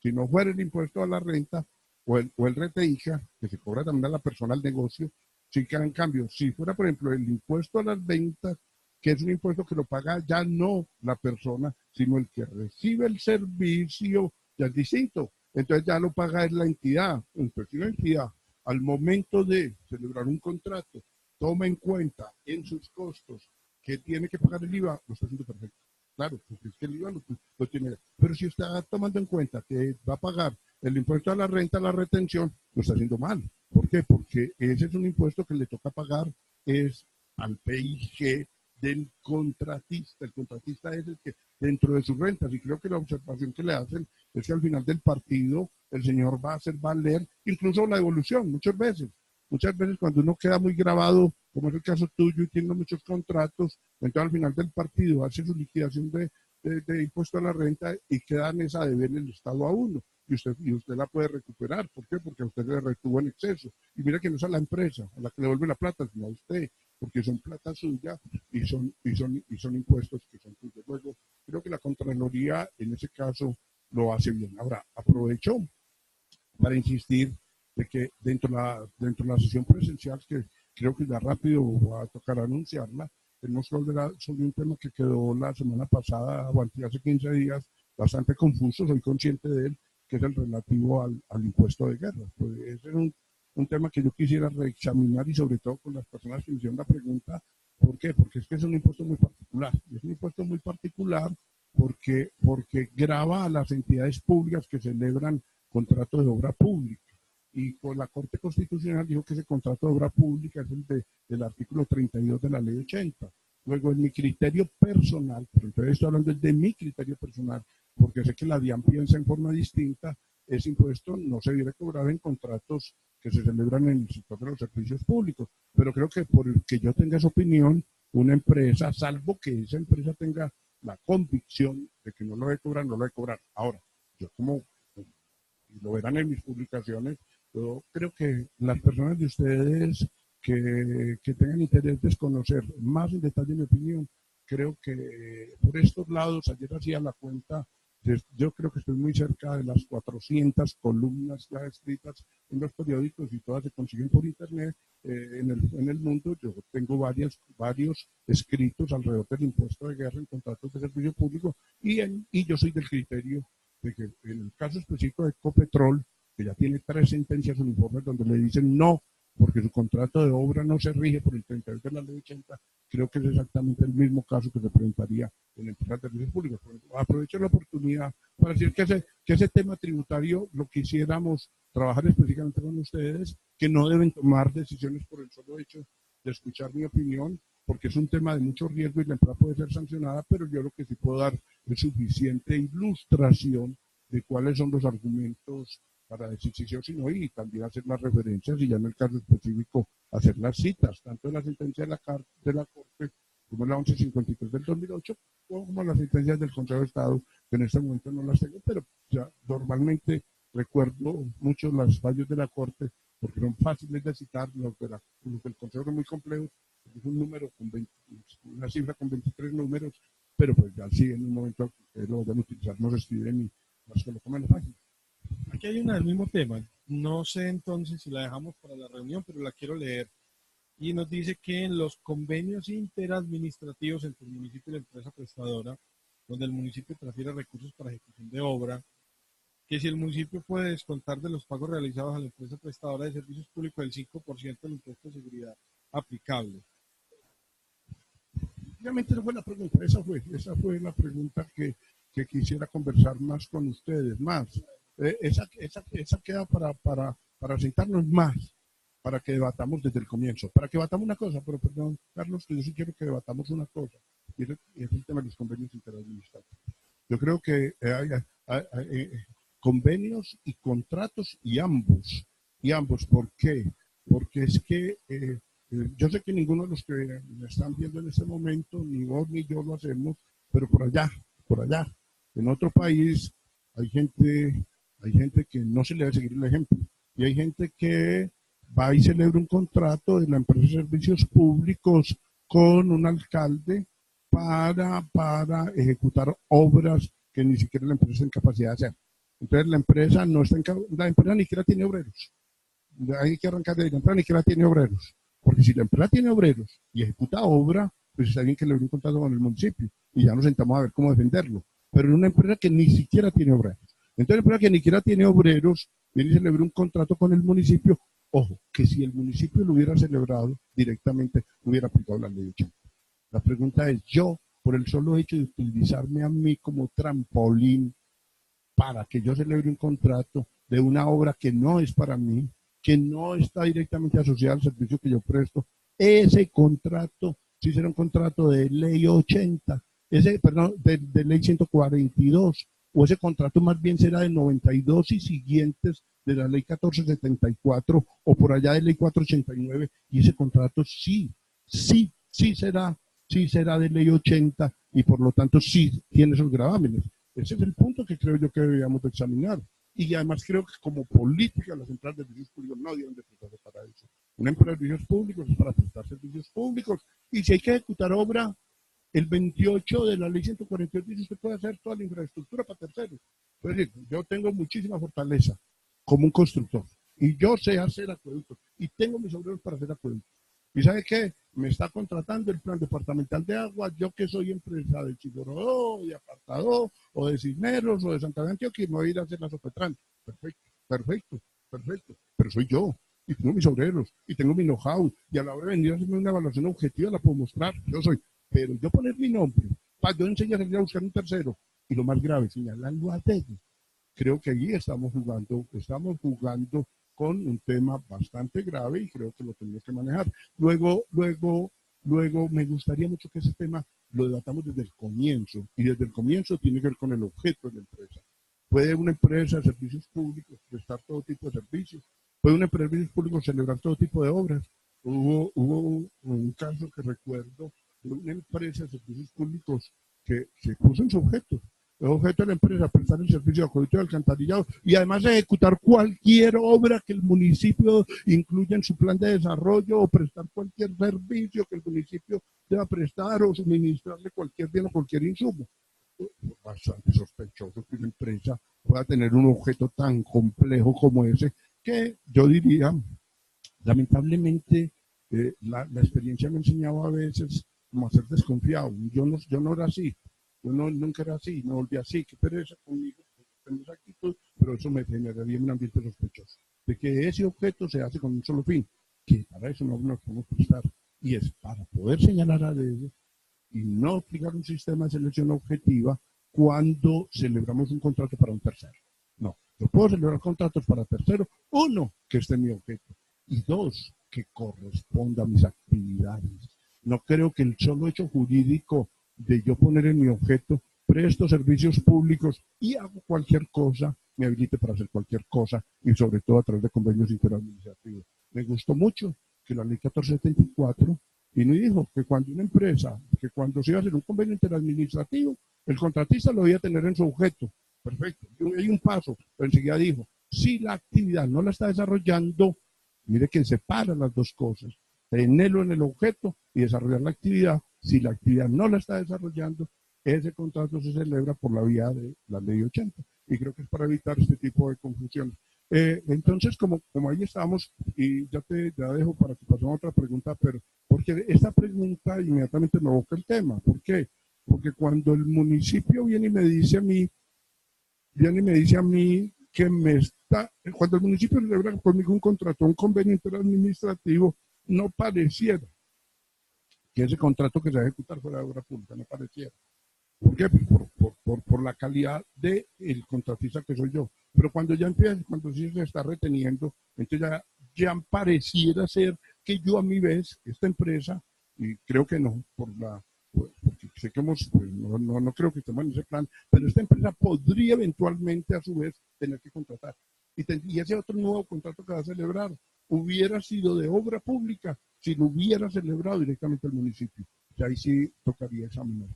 si no fuera el impuesto a la renta o el retencha, que se cobra también a la persona al negocio, sí que en cambio, si fuera, por ejemplo, el impuesto a las ventas, que es un impuesto que lo paga ya no la persona, sino el que recibe el servicio, ya es distinto. Entonces ya lo paga es la entidad. Entonces, si la entidad, al momento de celebrar un contrato, toma en cuenta en sus costos que tiene que pagar el IVA, lo está haciendo perfecto. Claro, porque es que el IVA lo tiene. Pero si usted está tomando en cuenta que va a pagar el impuesto a la renta, la retención, lo está haciendo mal. ¿Por qué? Porque ese es un impuesto que le toca pagar es al PIG del contratista. El contratista es el que dentro de sus rentas, y creo que la observación que le hacen es que al final del partido el señor va a hacer valer incluso la devolución, muchas veces cuando uno queda muy grabado, como es el caso tuyo y tiene muchos contratos, entonces al final del partido hace su liquidación de impuesto a la renta y queda en esa deber el Estado a uno. Y usted la puede recuperar. ¿Por qué? Porque a usted le retuvo en exceso. Y mira que no es a la empresa a la que le devuelve la plata, sino a usted, porque son plata suya y son impuestos que son suyos. Luego, creo que la Contraloría en ese caso lo hace bien. Ahora, aprovecho para insistir de que dentro de la sesión presencial, que creo que ya rápido va a tocar anunciarla, tenemos que hablar sobre un tema que quedó la semana pasada, o hace 15 días, bastante confuso, soy consciente de él, que es el relativo al impuesto de guerra. Pues ese es un tema que yo quisiera reexaminar y sobre todo con las personas que me hicieron la pregunta. ¿Por qué? Porque es que es un impuesto muy particular. Es un impuesto muy particular porque grava a las entidades públicas que celebran contrato de obra pública. Y con la Corte Constitucional dijo que ese contrato de obra pública es el del artículo 32 de la Ley 80. Luego, en mi criterio personal, pero entonces estoy hablando de mi criterio personal, porque sé que la DIAN piensa en forma distinta, ese impuesto no se debe cobrar en contratos que se celebran en el sector de los servicios públicos. Pero creo que por el que yo tenga esa opinión, una empresa, salvo que esa empresa tenga la convicción de que no lo debe cobrar, no lo debe cobrar. Ahora, yo como y lo verán en mis publicaciones, yo creo que las personas de ustedes que tengan interés de conocer más en detalle mi opinión, creo que por estos lados, ayer hacía la cuenta, yo creo que estoy muy cerca de las 400 columnas ya escritas en los periódicos y todas se consiguen por internet en el mundo. Yo tengo varios escritos alrededor del impuesto de guerra en contratos de servicio público y yo soy del criterio de que en el caso específico de Ecopetrol, que ya tiene 3 sentencias uniformes donde le dicen no, porque su contrato de obra no se rige por el 32 de la Ley 80, creo que es exactamente el mismo caso que se presentaría en empresas de servicios públicos. Aprovecho la oportunidad para decir que ese tema tributario lo quisiéramos trabajar específicamente con ustedes, que no deben tomar decisiones por el solo hecho de escuchar mi opinión, porque es un tema de mucho riesgo y la empresa puede ser sancionada, pero yo lo que sí puedo dar es suficiente ilustración de cuáles son los argumentos para decir si sí o si no, y también hacer las referencias y ya en el caso específico hacer las citas, tanto de la sentencia de la Corte como la 1153 del 2008, o como las sentencias del Consejo de Estado, que en este momento no las tengo, pero ya normalmente recuerdo mucho los fallos de la Corte, porque son fáciles de citar, lo que el Consejo es muy complejo, es un número con 20, una cifra con 23 números, pero pues ya sí, en un momento que lo van a utilizar, no se escribe ni más que lo comen la página. Aquí hay una del mismo tema. No sé entonces si la dejamos para la reunión, pero la quiero leer. Y nos dice que en los convenios interadministrativos entre el municipio y la empresa prestadora, donde el municipio transfiere recursos para ejecución de obra, que si el municipio puede descontar de los pagos realizados a la empresa prestadora de servicios públicos el 5% del impuesto de seguridad aplicable. Obviamente no fue la pregunta, esa fue la pregunta que quisiera conversar más con ustedes, más. Esa queda para sentarnos más, para que debatamos desde el comienzo, para que debatamos una cosa, pero perdón, Carlos, que yo sí quiero que debatamos una cosa, y es el tema de los convenios interadministrativos. Yo creo que hay convenios y contratos y ambos, ¿por qué? Porque es que yo sé que ninguno de los que me están viendo en este momento, ni vos ni yo lo hacemos, pero por allá, en otro país, hay gente que no se le debe seguir el ejemplo. Y hay gente que va y celebra un contrato de la empresa de servicios públicos con un alcalde para ejecutar obras que ni siquiera la empresa está en capacidad de hacer. Entonces la empresa ni siquiera tiene obreros. Hay que arrancar de la empresa ni siquiera tiene obreros. Porque si la empresa tiene obreros y ejecuta obra, pues está bien que le dé un contrato con el municipio y ya nos sentamos a ver cómo defenderlo. Pero en una empresa que ni siquiera tiene obreros. Entonces, la empresa que ni siquiera tiene obreros viene y celebra un contrato con el municipio. Ojo, que si el municipio lo hubiera celebrado directamente, hubiera aplicado la ley 80. La pregunta es, yo, por el solo hecho de utilizarme a mí como trampolín para que yo celebre un contrato de una obra que no es para mí, que no está directamente asociada al servicio que yo presto, ese contrato, si será un contrato de ley 80, de ley 142, o ese contrato más bien será de 92 y siguientes de la ley 1474 o por allá de ley 489, y ese contrato sí será de ley 80 y por lo tanto sí tiene esos gravámenes. Ese es el punto que creo yo que deberíamos examinar. Y además creo que como política las empresas de servicios públicos no deben de prestarse para eso. Una empresa de servicios públicos es para prestar servicios públicos. Y si hay que ejecutar obra, el 28 de la ley 148 dice usted puede hacer toda la infraestructura para terceros. Es decir, yo tengo muchísima fortaleza como un constructor. Y yo sé hacer acueductos. Y tengo mis obreros para hacer acueductos. ¿Y sabe qué? Me está contratando el plan departamental de agua, yo que soy empresa de Chigorodó, de Apartadó, o de Cisneros, o de Santa Fe de Antioquia, y me voy a ir a hacer la Sopetrán. Perfecto. Pero soy yo, y tengo mis obreros, y tengo mi know-how, y a la hora de venir a hacerme una evaluación objetiva la puedo mostrar, yo soy. Pero yo poner mi nombre, para yo enseñar a buscar un tercero, y lo más grave, señalarlo a dedo. Creo que allí estamos jugando con un tema bastante grave y creo que lo tenemos que manejar. Luego me gustaría mucho que ese tema lo debatamos desde el comienzo, y desde el comienzo tiene que ver con el objeto de la empresa. ¿Puede una empresa de servicios públicos prestar todo tipo de servicios? ¿Puede una empresa de servicios públicos celebrar todo tipo de obras? Hubo un caso que recuerdo de una empresa de servicios públicos que se puso en su objeto. El objeto de la empresa, prestar el servicio de acueducto y alcantarillado y además ejecutar cualquier obra que el municipio incluya en su plan de desarrollo o prestar cualquier servicio que el municipio deba prestar o suministrarle cualquier bien o cualquier insumo. Bastante sospechoso que una empresa pueda tener un objeto tan complejo como ese, que yo diría, lamentablemente, la experiencia me enseñaba a veces como a ser desconfiado. Yo no era así. Yo nunca era así, me volví así, qué pereza conmigo, tengo esa actitud, pero eso me generaría un ambiente sospechoso, de que ese objeto se hace con un solo fin, que para eso no nos podemos prestar, y es para poder señalar a dedo y no aplicar un sistema de selección objetiva cuando celebramos un contrato para un tercero. No, yo puedo celebrar contratos para tercero, uno, que esté en mi objeto, y dos, que corresponda a mis actividades. No creo que el solo hecho jurídico de yo poner en mi objeto, presto servicios públicos y hago cualquier cosa, me habilite para hacer cualquier cosa y sobre todo a través de convenios interadministrativos. Me gustó mucho que la ley 1474 y nos dijo que cuando una empresa, que cuando se iba a hacer un convenio interadministrativo, el contratista lo iba a tener en su objeto. Perfecto, hay un paso, pero enseguida dijo, si la actividad no la está desarrollando, mire que separa las dos cosas, tenerlo en el objeto y desarrollar la actividad. Si la actividad no la está desarrollando, ese contrato se celebra por la vía de la ley 80. Y creo que es para evitar este tipo de confusiones. Entonces, como ahí estábamos, y ya dejo para que pasemos a otra pregunta, pero porque esta pregunta inmediatamente me evoca el tema. ¿Por qué? Porque cuando el municipio viene y me dice a mí, que cuando el municipio celebra conmigo un contrato, un convenio interadministrativo, no pareciera que ese contrato que se va a ejecutar fuera de obra pública, no pareciera. ¿Por qué? Por la calidad del contratista que soy yo. Pero cuando ya empieza, cuando sí se está reteniendo, entonces ya pareciera ser que yo a mi vez, esta empresa, y creo que no, porque sé que no creo que estemos en ese plan, pero esta empresa podría eventualmente a su vez tener que contratar. Y ese otro nuevo contrato que va a celebrar hubiera sido de obra pública si lo hubiera celebrado directamente el municipio. O sea, ahí sí tocaría examinar.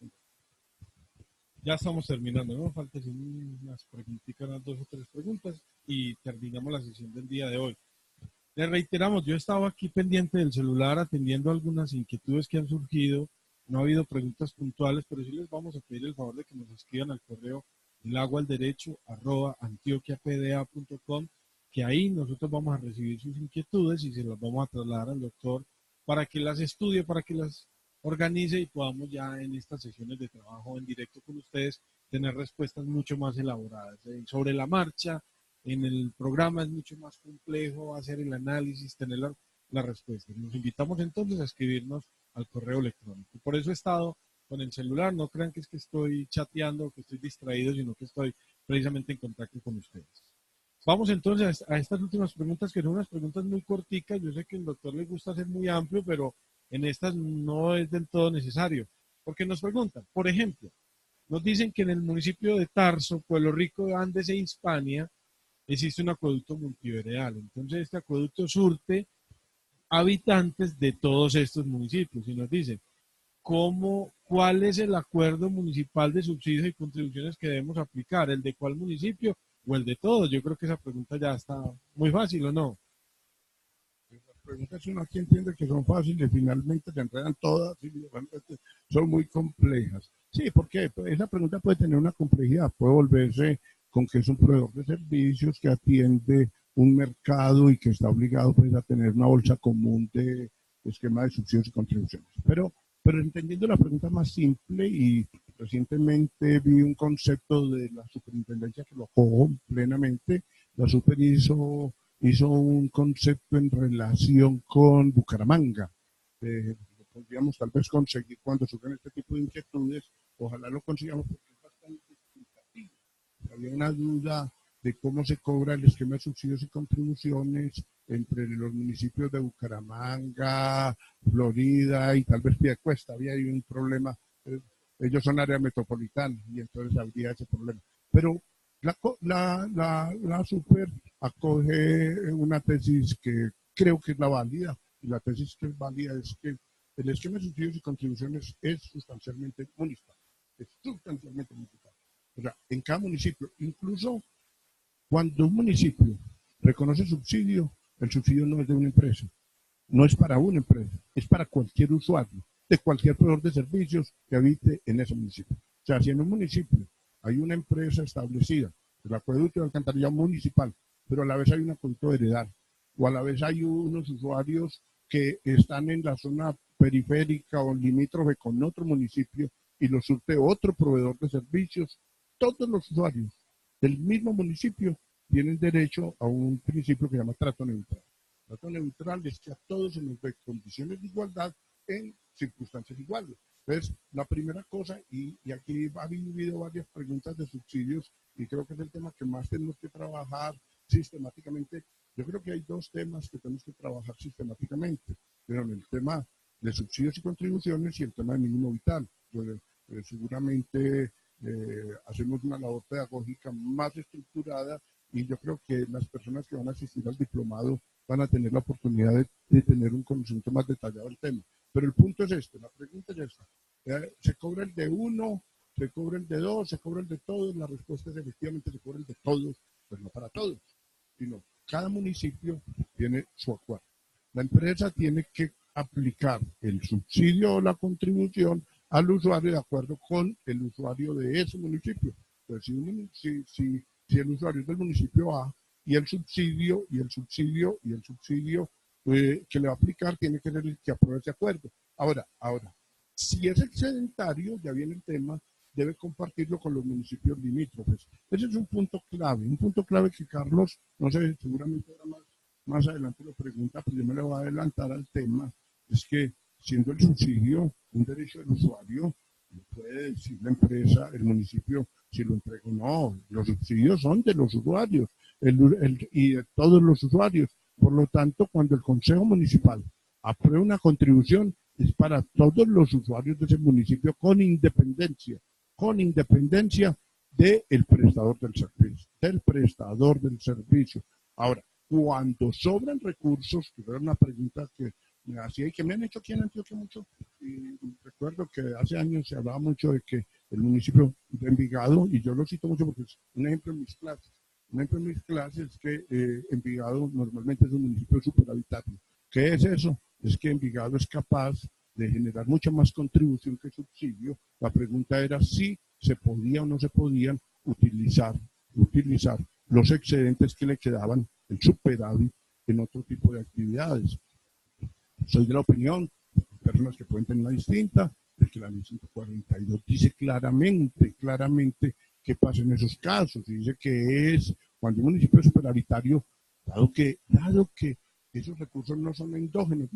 Ya estamos terminando, ¿no? Faltan unas preguntitas, unas 2 o 3 preguntas y terminamos la sesión del día de hoy. Les reiteramos, yo he estado aquí pendiente del celular atendiendo algunas inquietudes que han surgido. No ha habido preguntas puntuales, pero sí les vamos a pedir el favor de que nos escriban al correo lagoalderecho@antioquiapda.com, que ahí nosotros vamos a recibir sus inquietudes y se las vamos a trasladar al doctor para que las estudie, para que las organice y podamos ya en estas sesiones de trabajo en directo con ustedes tener respuestas mucho más elaboradas. Sobre la marcha, en el programa es mucho más complejo hacer el análisis, tener la respuesta. Nos invitamos entonces a escribirnos al correo electrónico. Por eso he estado con el celular, no crean que es que estoy chateando o que estoy distraído, sino que estoy precisamente en contacto con ustedes. Vamos entonces a estas últimas preguntas, que son unas preguntas muy corticas. Yo sé que al doctor le gusta ser muy amplio, pero en estas no es del todo necesario. Porque nos preguntan, por ejemplo, nos dicen que en el municipio de Tarso, Pueblo Rico de Andes e Hispania, existe un acueducto multiveredal. Entonces, este acueducto surte habitantes de todos estos municipios. Y nos dicen, ¿cuál es el acuerdo municipal de subsidios y contribuciones que debemos aplicar? ¿El de cuál municipio o el de todos? Yo creo que esa pregunta ya está muy fácil, ¿o no? Las preguntas uno aquí entiende que son fáciles, finalmente se enredan todas y realmente son muy complejas. Sí, porque esa pregunta puede tener una complejidad, puede volverse con que es un proveedor de servicios que atiende un mercado y que está obligado pues, a tener una bolsa común de esquema de subsidios y contribuciones. Pero entendiendo la pregunta más simple, y recientemente vi un concepto de la superintendencia que lo cojo plenamente, la super hizo un concepto en relación con Bucaramanga. Lo podríamos tal vez conseguir cuando surgen este tipo de inquietudes. Ojalá lo consigamos porque es bastante explicativo. Había una duda de cómo se cobra el esquema de subsidios y contribuciones entre los municipios de Bucaramanga, Florida y tal vez Piedecuesta. Había ahí un problema. Ellos son área metropolitana y entonces habría ese problema. Pero la super acoge una tesis que creo que es la válida, y la tesis que es válida es que el esquema de subsidios y contribuciones es sustancialmente municipal. Es sustancialmente municipal. O sea, en cada municipio, incluso cuando un municipio reconoce subsidio, el subsidio no es de una empresa, no es para una empresa, es para cualquier usuario, de cualquier proveedor de servicios que habite en ese municipio. O sea, si en un municipio hay una empresa establecida, el acueducto de alcantarillado municipal, pero a la vez hay un acueducto heredal, o a la vez hay unos usuarios que están en la zona periférica o limítrofe con otro municipio y lo surte otro proveedor de servicios, todos los usuarios del mismo municipio tienen derecho a un principio que se llama trato neutral. Trato neutral es que a todos se nos dé condiciones de igualdad en circunstancias iguales. Entonces, la primera cosa, y aquí ha habido varias preguntas de subsidios, y creo que es el tema que más tenemos que trabajar sistemáticamente. Yo creo que hay dos temas que tenemos que trabajar sistemáticamente, pero en el tema de subsidios y contribuciones y el tema de mínimo vital. Pues, seguramente hacemos una labor pedagógica más estructurada y yo creo que las personas que van a asistir al diplomado van a tener la oportunidad de tener un conocimiento más detallado del tema. Pero el punto es este, la pregunta es esta. ¿Se cobra el de uno? ¿Se cobra el de dos? ¿Se cobra el de todos? La respuesta es efectivamente se cobra el de todos, pero no para todos, sino cada municipio tiene su acuerdo. La empresa tiene que aplicar el subsidio o la contribución al usuario de acuerdo con el usuario de ese municipio. Entonces, si el usuario es del municipio A y el subsidio que le va a aplicar tiene que ser el que apruebe ese acuerdo. Ahora, si es excedentario, ya viene el tema, debe compartirlo con los municipios limítrofes. Ese es un punto clave que Carlos, no sé, seguramente ahora más adelante lo pregunta, pero yo me lo voy a adelantar al tema, es que siendo el subsidio un derecho del usuario, no puede decir la empresa, el municipio, si lo entrega o no. Los subsidios son de los usuarios y de todos los usuarios. Por lo tanto, cuando el Consejo Municipal aprueba una contribución, es para todos los usuarios de ese municipio con independencia del prestador del servicio. Ahora, cuando sobran recursos, que era una pregunta que me hacía y que me han hecho aquí en Antioquia mucho, y recuerdo que hace años se hablaba mucho de que el municipio de Envigado, y yo lo cito mucho porque es un ejemplo en mis clases, es que Envigado normalmente es un municipio superhabitable. ¿Qué es eso? Es que Envigado es capaz de generar mucha más contribución que subsidio. La pregunta era si se podía o no se podían utilizar los excedentes que le quedaban, el superávit, en otro tipo de actividades. Soy de la opinión, personas que pueden tener una distinta, de que la ley 142 dice claramente qué pasa en esos casos, y dice que es cuando un municipio es superavitario, dado que esos recursos no son endógenos,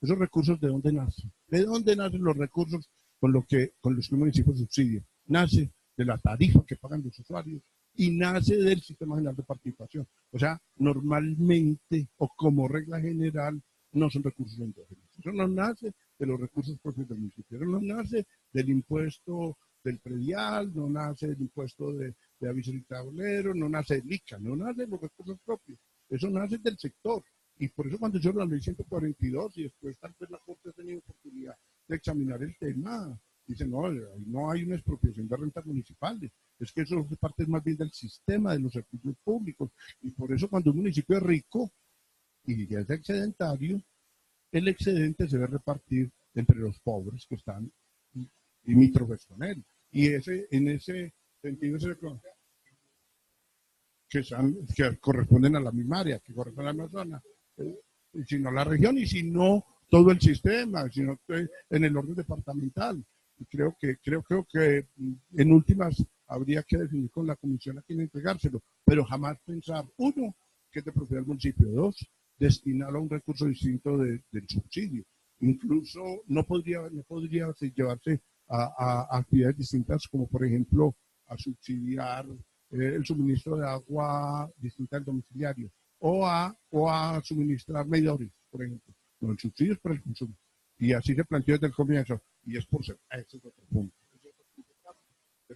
esos recursos ¿de dónde nacen? ¿De dónde nacen los recursos con los que un municipio subsidia? Nace de la tarifa que pagan los usuarios y nace del sistema general de participación. O sea, normalmente o como regla general no son recursos endógenos. Eso no nace de los recursos propios del municipio, eso no nace del impuesto del predial, no nace del impuesto de aviso y tablero, no nace del ICA, no nace de los recursos propios. Eso nace del sector. Y por eso cuando yo la ley 142 y después tal vez la Corte ha tenido oportunidad de examinar el tema, dice, no hay una expropiación de rentas municipales. Es que eso es parte más bien del sistema de los servicios públicos. Y por eso cuando un municipio es rico y ya es excedentario, el excedente se debe repartir entre los pobres que están limítrofes con él. Y en ese sentido que corresponden a la misma área, que corresponden a la misma zona, sino la región y si no todo el sistema, sino en el orden departamental. Y creo que en últimas habría que definir con la comisión a quién entregárselo, pero jamás pensar, uno, que es de propiedad del municipio, dos, destinarlo a un recurso distinto del subsidio. Incluso no podría llevarse a actividades distintas, como por ejemplo a subsidiar el suministro de agua distinta al domiciliario o a suministrar medidores, por ejemplo. No, el subsidio es para el consumo. Y así se planteó desde el comienzo. Y es por ser. Ese es otro punto.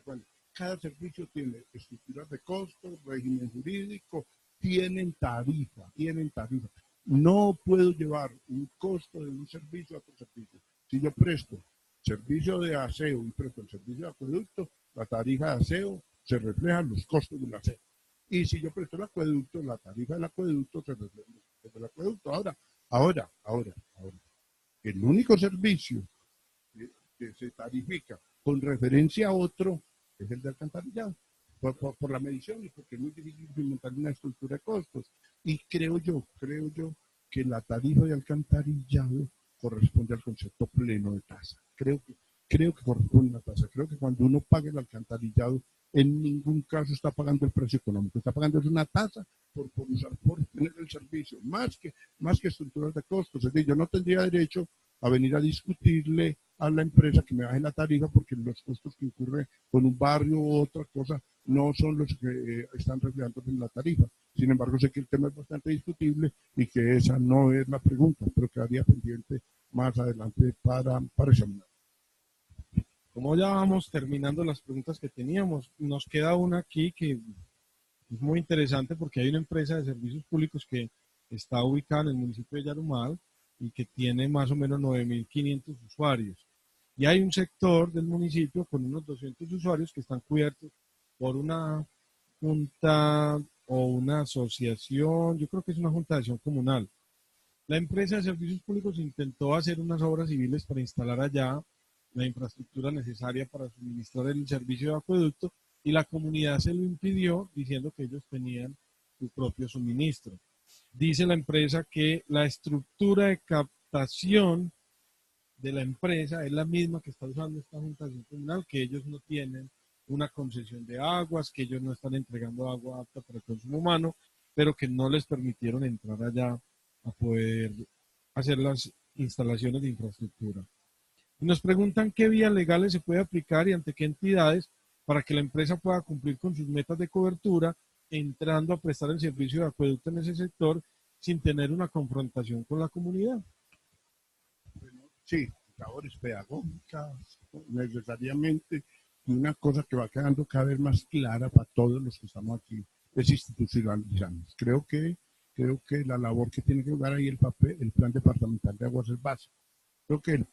Bueno, cada servicio tiene estructuras de costos, régimen jurídico, tienen tarifa. No puedo llevar un costo de un servicio a otro servicio. Si yo presto servicio de aseo y presto el servicio de acueducto, la tarifa de aseo se reflejan los costos del aseo. Y si yo presto el acueducto, la tarifa del acueducto se refleja los costos del acueducto. Ahora, el único servicio que se tarifica con referencia a otro es el de alcantarillado, por la medición y porque es muy difícil implementar una estructura de costos. Y creo yo que la tarifa de alcantarillado corresponde al concepto pleno de tasa. Creo que corresponde a una tasa. Creo que cuando uno paga el alcantarillado, en ningún caso está pagando el precio económico, está pagando una tasa por tener el servicio, más que estructuras de costos. Es decir, yo no tendría derecho a venir a discutirle a la empresa que me baje la tarifa porque los costos que incurre con un barrio u otra cosa no son los que están reflejando en la tarifa. Sin embargo, sé que el tema es bastante discutible y que esa no es la pregunta, pero quedaría pendiente más adelante para examinar. Como ya vamos terminando las preguntas que teníamos, nos queda una aquí que Es muy interesante porque hay una empresa de servicios públicos que está ubicada en el municipio de Yarumal y que tiene más o menos 9.500 usuarios. Y hay un sector del municipio con unos 200 usuarios que están cubiertos por una junta o una asociación, yo creo que es una junta de acción comunal. La empresa de servicios públicos intentó hacer unas obras civiles para instalar allá la infraestructura necesaria para suministrar el servicio de acueducto y la comunidad se lo impidió diciendo que ellos tenían su propio suministro. Dice la empresa que la estructura de captación de la empresa es la misma que está usando esta junta de acción comunal, que ellos no tienen una concesión de aguas, que ellos no están entregando agua apta para el consumo humano, pero que no les permitieron entrar allá a poder hacer las instalaciones de infraestructura. Y nos preguntan qué vías legales se puede aplicar y ante qué entidades para que la empresa pueda cumplir con sus metas de cobertura, entrando a prestar el servicio de acueducto en ese sector sin tener una confrontación con la comunidad. Sí, labores pedagógicas, necesariamente, y una cosa que va quedando cada vez más clara para todos los que estamos aquí, es institucionalizarnos. Creo que la labor que tiene que jugar ahí el plan departamental de aguas es básico. Creo que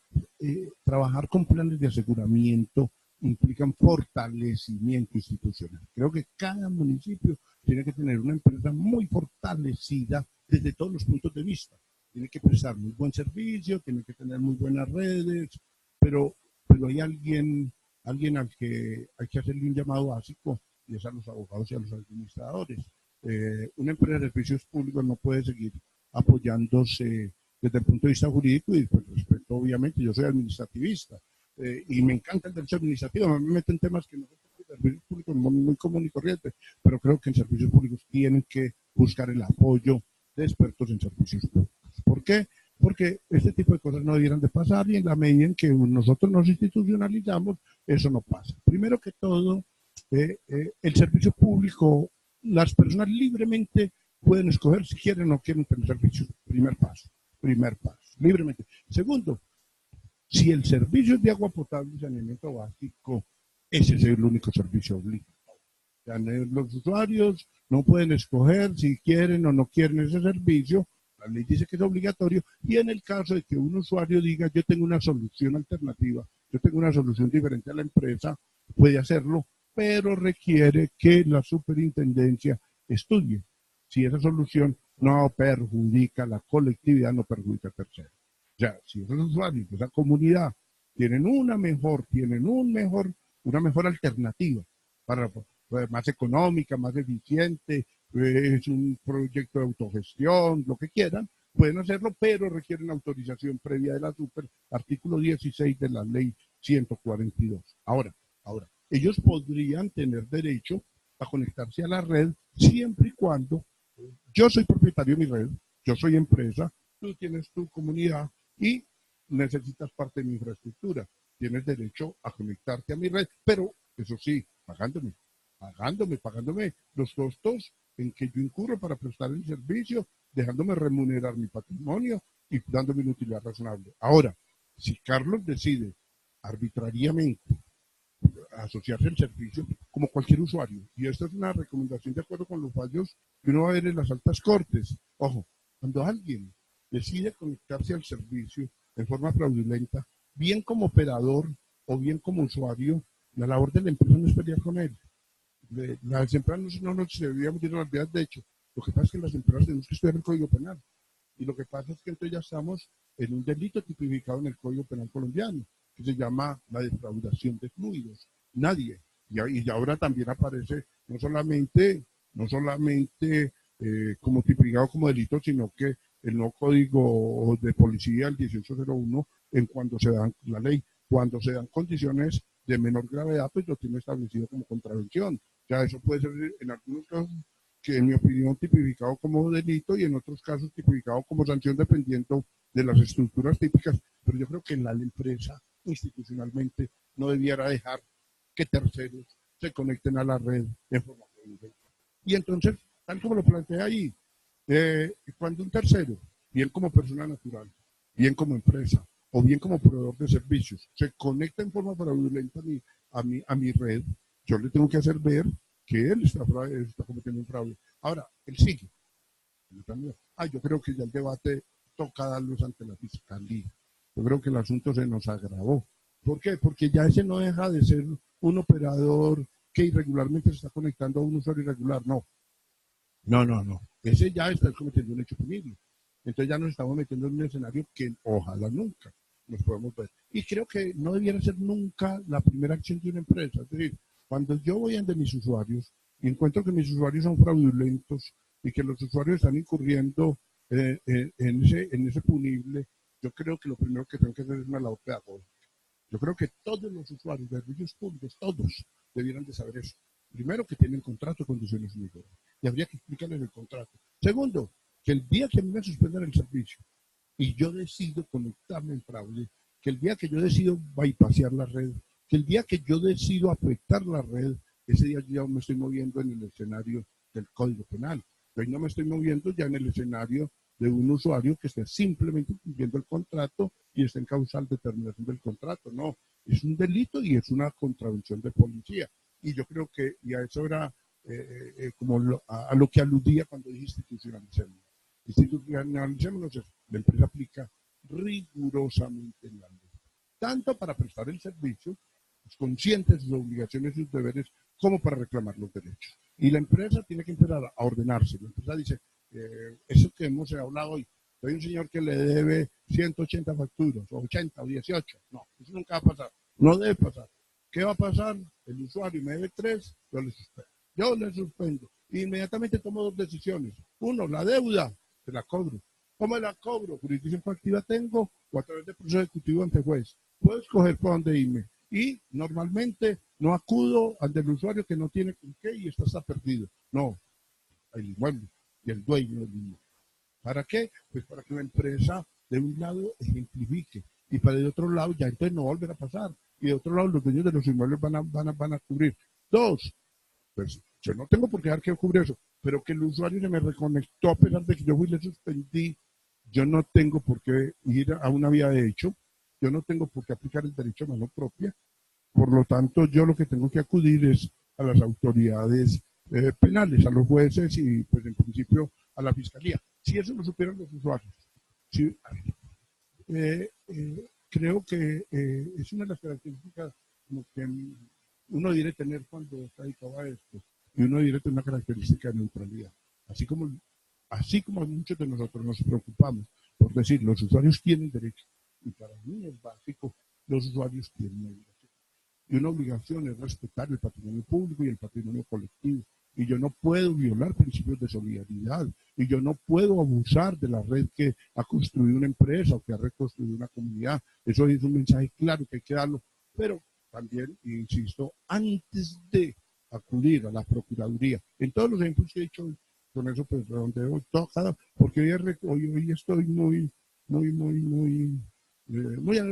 trabajar con planes de aseguramiento implican fortalecimiento institucional. Creo que cada municipio tiene que tener una empresa muy fortalecida desde todos los puntos de vista. Tiene que prestar muy buen servicio, tiene que tener muy buenas redes, pero hay alguien al que hay que hacerle un llamado básico, y es a los abogados y a los administradores. Una empresa de servicios públicos no puede seguir apoyándose desde el punto de vista jurídico y pues respeto, obviamente, yo soy administrativista y me encanta el derecho administrativo, me meto en temas que no son servicios públicos muy común y corriente, pero creo que en servicios públicos tienen que buscar el apoyo de expertos en servicios públicos. ¿Por qué? Porque este tipo de cosas no debieran de pasar y en la medida en que nosotros nos institucionalizamos, eso no pasa. Primero que todo, el servicio público, las personas libremente pueden escoger si quieren o no quieren tener servicios. Primer paso, libremente. Segundo, si el servicio es de agua potable y saneamiento básico, ese es el único servicio obligatorio. O sea, los usuarios no pueden escoger si quieren o no quieren ese servicio. La ley dice que es obligatorio y en el caso de que un usuario diga yo tengo una solución alternativa, yo tengo una solución diferente a la empresa, puede hacerlo, pero requiere que la superintendencia estudie si esa solución no perjudica a la colectividad, no perjudica a terceros. O sea, si esos usuarios, esa comunidad, tienen una mejor alternativa para más económica, más eficiente, es un proyecto de autogestión, lo que quieran, pueden hacerlo, pero requieren autorización previa de la super, artículo 16 de la ley 142. Ahora, ellos podrían tener derecho a conectarse a la red siempre y cuando yo soy propietario de mi red, yo soy empresa, tú tienes tu comunidad y necesitas parte de mi infraestructura. Tienes derecho a conectarte a mi red, pero eso sí, pagándome los costos en que yo incurro para prestar el servicio, dejándome remunerar mi patrimonio y dándome una utilidad razonable. Ahora, si Carlos decide arbitrariamente asociarse al servicio como cualquier usuario, y esta es una recomendación de acuerdo con los fallos que uno va a ver en las altas cortes. Ojo, cuando alguien decide conectarse al servicio en forma fraudulenta, bien como operador o bien como usuario, la labor de la empresa no es pelear con él. Las empresas no nos deberíamos ir a las vías de hecho. Lo que pasa es que las empresas tenemos que estudiar el Código Penal. Y lo que pasa es que entonces ya estamos en un delito tipificado en el Código Penal colombiano, que se llama la defraudación de fluidos. Nadie. Y ahora también aparece no solamente como tipificado como delito, sino que el nuevo código de policía, el 1801, en cuando se dan la ley, cuando se dan condiciones de menor gravedad, pues lo tiene establecido como contravención. O sea, eso puede ser en algunos casos, que en mi opinión tipificado como delito y en otros casos tipificado como sanción dependiendo de las estructuras típicas, pero yo creo que la empresa institucionalmente no debiera dejar que terceros se conecten a la red de forma fraudulenta. Y entonces, tal como lo planteé ahí, cuando un tercero, bien como persona natural, bien como empresa o bien como proveedor de servicios, se conecta en forma fraudulenta a mi red, yo le tengo que hacer ver que él está cometiendo un fraude. Ahora, él sigue. Yo creo que ya el debate toca darlos ante la fiscalía. Yo creo que el asunto se nos agravó. ¿Por qué? Porque ya ese no deja de ser un operador que irregularmente se está conectando a un usuario irregular. No. Ese ya está cometiendo un hecho punible. Entonces ya nos estamos metiendo en un escenario que ojalá nunca nos podemos ver. Y creo que no debiera ser nunca la primera acción de una empresa. Es decir, cuando yo voy ante mis usuarios y encuentro que mis usuarios son fraudulentos y que los usuarios están incurriendo en ese punible, yo creo que lo primero que tengo que hacer es una labor pedagógica. Yo creo que todos los usuarios de servicios públicos, todos, debieran de saber eso. Primero, que tienen contrato de condiciones uniformes. Y habría que explicarles el contrato. Segundo, que el día que a mí me suspendan el servicio y yo decido conectarme en fraude, que el día que yo decido bypassear la red, que el día que yo decido afectar la red, ese día yo ya me estoy moviendo en el escenario del Código Penal. Hoy no me estoy moviendo ya en el escenario de un usuario que esté simplemente cumpliendo el contrato y está en causal determinación del contrato. No, es un delito y es una contravención de policía. Y yo creo que, y a eso era a lo que aludía cuando dije institucionalicémonos. Institucionalicémonos es, la empresa aplica rigurosamente la ley, tanto para prestar el servicio, es consciente de sus obligaciones y sus deberes, como para reclamar los derechos. Y la empresa tiene que empezar a ordenarse. La empresa dice, eso que hemos hablado hoy, soy un señor que le debe 180 facturas, o 80 o 18. No, eso nunca va a pasar. No debe pasar. ¿Qué va a pasar? El usuario me debe 3, yo le suspendo. Yo le suspendo. Inmediatamente tomo 2 decisiones. Uno, la deuda, se la cobro. ¿Cómo la cobro? Jurisdicción coactiva tengo o a través del proceso ejecutivo ante juez. Puedo escoger por dónde irme. Y normalmente no acudo ante el usuario que no tiene con qué y está perdido. No, el inmueble y el dueño del inmueble. ¿Para qué? Pues para que la empresa de un lado ejemplifique y para el otro lado ya entonces no volverá a pasar. Y de otro lado los dueños de los inmuebles van a cubrir. 2, pues yo no tengo por qué dar que cubrir eso, pero que el usuario se me reconectó a pesar de que yo fui y le suspendí, yo no tengo por qué ir a una vía de hecho, yo no tengo por qué aplicar el derecho a mano propia, por lo tanto yo lo que tengo que acudir es a las autoridades penales, a los jueces y pues en principio a la fiscalía. Si eso lo supieran los usuarios. Si, creo que es una de las características como que uno debe tener cuando está dedicado a esto, y uno debe tener una característica de neutralidad. Así como muchos de nosotros nos preocupamos por decir, los usuarios tienen derecho, y para mí es básico, los usuarios tienen obligación. Y una obligación es respetar el patrimonio público y el patrimonio colectivo. Y yo no puedo violar principios de solidaridad. Y yo no puedo abusar de la red que ha construido una empresa o que ha reconstruido una comunidad. Eso es un mensaje claro que hay que darlo. Pero también, insisto, antes de acudir a la Procuraduría, en todos los ejemplos que he dicho, con eso pues redondeo todo, porque hoy estoy muy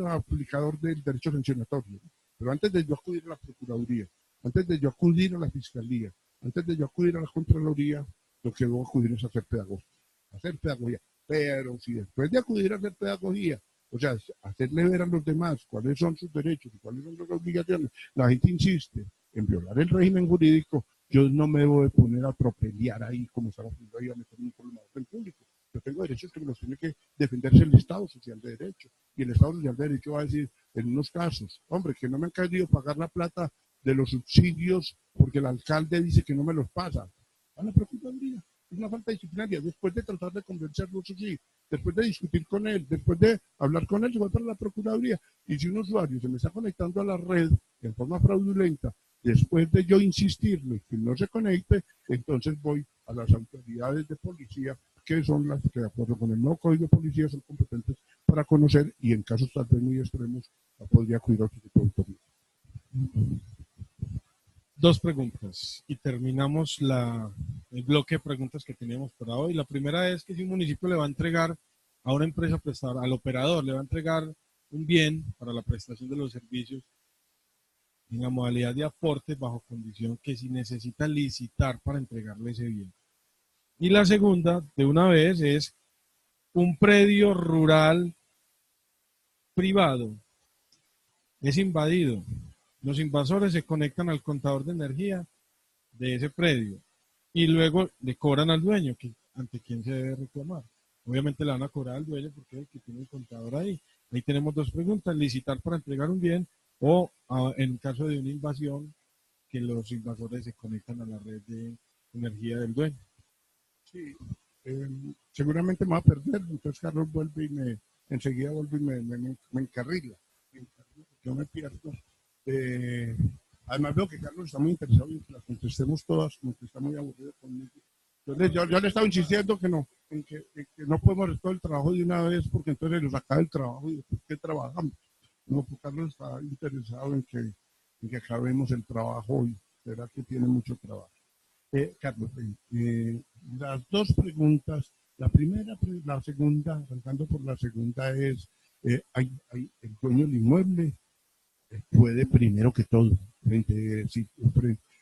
aplicador del derecho sancionatorio. Pero antes de yo acudir a la Procuraduría, antes de yo acudir a la Fiscalía, antes de yo acudir a la Contraloría, lo que debo acudir es a hacer pedagogía. Pero si después de acudir a hacer pedagogía, o sea, hacerle ver a los demás cuáles son sus derechos y cuáles son sus obligaciones, la gente insiste en violar el régimen jurídico, yo no me debo de poner a atropellar ahí como estamos haciendo ahí a meter un problema del público. Yo tengo derechos que me los tiene que defenderse el Estado Social de Derecho. Y el Estado Social de Derecho va a decir, en unos casos, hombre, que no me han querido pagar la plata de los subsidios porque el alcalde dice que no me los pasa. A la Procuraduría. Es una falta disciplinaria. Después de tratar de convencerlo, eso sí, después de discutir con él, después de hablar con él, se va para la Procuraduría. Y si un usuario se me está conectando a la red en forma fraudulenta, después de yo insistirle que no se conecte, entonces voy a las autoridades de policía, que son las que, de acuerdo con el nuevo Código de Policía, son competentes para conocer y en casos tal vez muy extremos podría acudir a otro tipo de autoridad. 2 preguntas y terminamos el bloque de preguntas que teníamos para hoy. La primera es que si un municipio le va a entregar a una empresa prestadora, al operador, le va a entregar un bien para la prestación de los servicios en la modalidad de aporte bajo condición que si necesita licitar para entregarle ese bien. Y la segunda, de una vez, es un predio rural privado es invadido. Los invasores se conectan al contador de energía, de ese predio y luego le cobran al dueño, que ante quién se debe reclamar. Obviamente le van a cobrar al dueño porque es el que tiene el contador ahí. Ahí tenemos dos preguntas: licitar para entregar un bien o en caso de una invasión, que los invasores se conectan a la red de energía del dueño. Sí, seguramente me va a perder, entonces Carlos vuelve y enseguida vuelve y me encarrila. Yo me pierdo. Además veo que Carlos está muy interesado en que las contestemos todas, como que está muy aburrido conmigo. Entonces yo le estaba insistiendo que no, en que no podemos hacer todo el trabajo de una vez porque entonces nos acaba el trabajo y después ¿qué trabajamos? No, pues Carlos está interesado en que acabemos el trabajo y será que tiene mucho trabajo. Carlos, las dos preguntas, la segunda, arrancando por la segunda es, el dueño del inmueble puede primero que todo,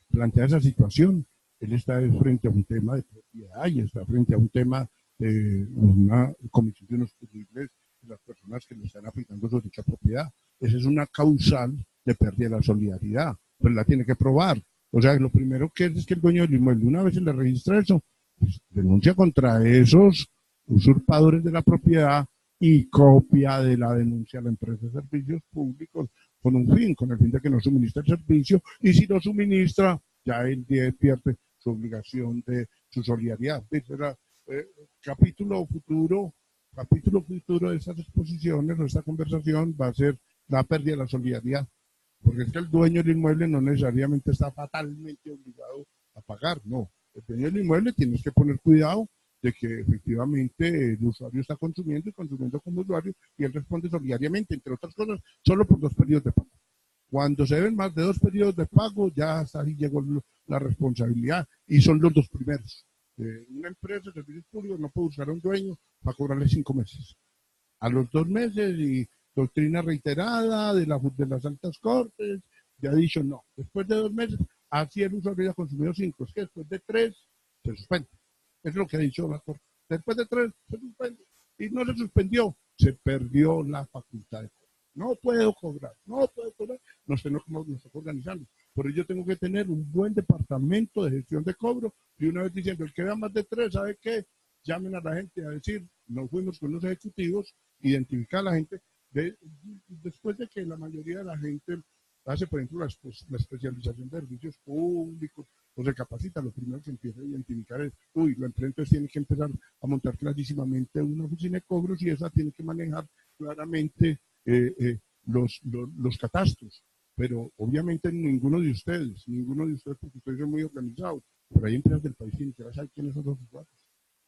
plantear esa situación, él está frente a un tema de propiedad y está frente a un tema de una comisión de unos posibles de las personas que le están aplicando su dicha propiedad. Esa es una causal de pérdida de la solidaridad, pero la tiene que probar. O sea, lo primero que es que el dueño del inmueble, una vez se le registra eso, pues denuncia contra esos usurpadores de la propiedad y copia de la denuncia a la empresa de servicios públicos con el fin de que no suministre el servicio, y si no suministra, ya él pierde su obligación de su solidaridad. Capítulo futuro de estas exposiciones, o esta conversación va a ser la pérdida de la solidaridad. Porque es que el dueño del inmueble no necesariamente está fatalmente obligado a pagar, no. El dueño del inmueble tienes que poner cuidado de que efectivamente el usuario está consumiendo y consumiendo como usuario y él responde solidariamente, entre otras cosas, solo por 2 periodos de pago. Cuando se ven más de 2 periodos de pago, ya hasta ahí llegó la responsabilidad y son los 2 primeros. Una empresa de servicios públicos no puede buscar a un dueño para cobrarle 5 meses. A los 2 meses y doctrina reiterada de las altas cortes, ya ha dicho no. Después de 2 meses, así el usuario ya ha consumido 5. Es que después de 3 se suspende. Es lo que ha dicho la corte. Después de 3 se suspende. Y no se suspendió, se perdió la facultad de cobrar. No puedo cobrar. Nos tenemos que organizar. Por ello tengo que tener un buen departamento de gestión de cobro y una vez diciendo, el que da más de 3, ¿sabe qué? Llamen a la gente a decir, nos fuimos con los ejecutivos, identificar a la gente. Después de que la mayoría de la gente hace, por ejemplo, la especialización de servicios públicos, o se capacita, lo primero que empieza a identificar es, la empresa entonces tiene que empezar a montar clarísimamente una oficina de cobros y esa tiene que manejar claramente los catastros. Pero obviamente ninguno de ustedes, porque ustedes son muy organizados, pero hay empresas del país que ni siquiera saben quiénes son los usuarios.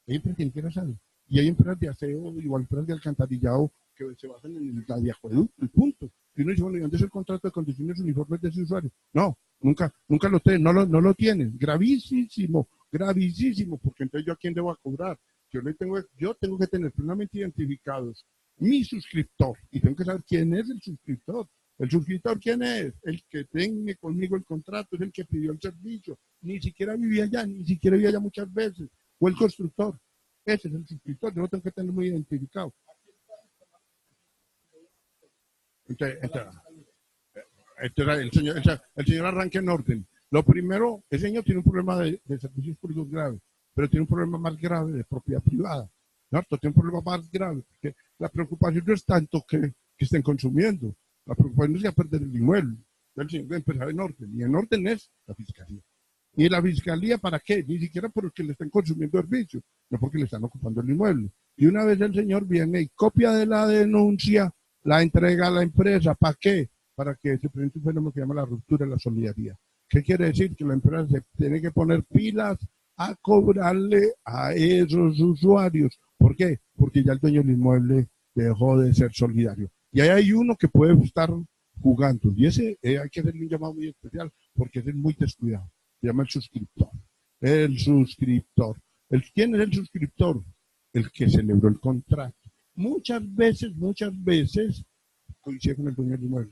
Hay empresas que ni siquiera saben. Y hay empresas de aseo, igual empresas de alcantarillado, que se basan en el de acueducto, el punto. Y uno dice, bueno, ¿y dónde es el contrato de condiciones uniformes de ese usuario? No, nunca lo tienen, no lo tienen. Gravísimo, porque entonces yo a quién debo cobrar. Yo tengo que tener plenamente identificados mi suscriptor y tengo que saber quién es el suscriptor. ¿El suscriptor quién es? El que tiene conmigo el contrato, es el que pidió el servicio. Ni siquiera vivía allá muchas veces. O el constructor. Ese es el suscriptor, yo lo tengo que tener muy identificado. El señor arranca en orden. Lo primero, el señor tiene un problema de servicios públicos grave, pero tiene un problema más grave de propiedad privada. ¿Cierto? Tiene un problema más grave, porque la preocupación no es tanto que estén consumiendo, la preocupación es que perder el inmueble. El señor debe empezar en orden, y en orden es la fiscalía. ¿Y la fiscalía para qué? Ni siquiera porque le estén consumiendo servicios, no porque le están ocupando el inmueble. Y una vez el señor viene y copia de la denuncia, la entrega a la empresa. ¿Para qué? Para que se presente un fenómeno que se llama la ruptura de la solidaridad. ¿Qué quiere decir? Que la empresa se tiene que poner pilas a cobrarle a esos usuarios. ¿Por qué? Porque ya el dueño del inmueble dejó de ser solidario. Y ahí hay uno que puede estar jugando. Y ese hay que hacerle un llamado muy especial porque es muy descuidado. Se llama el suscriptor. ¿Quién es el suscriptor? El que celebró el contrato. Muchas veces coincide con el dueño del inmueble,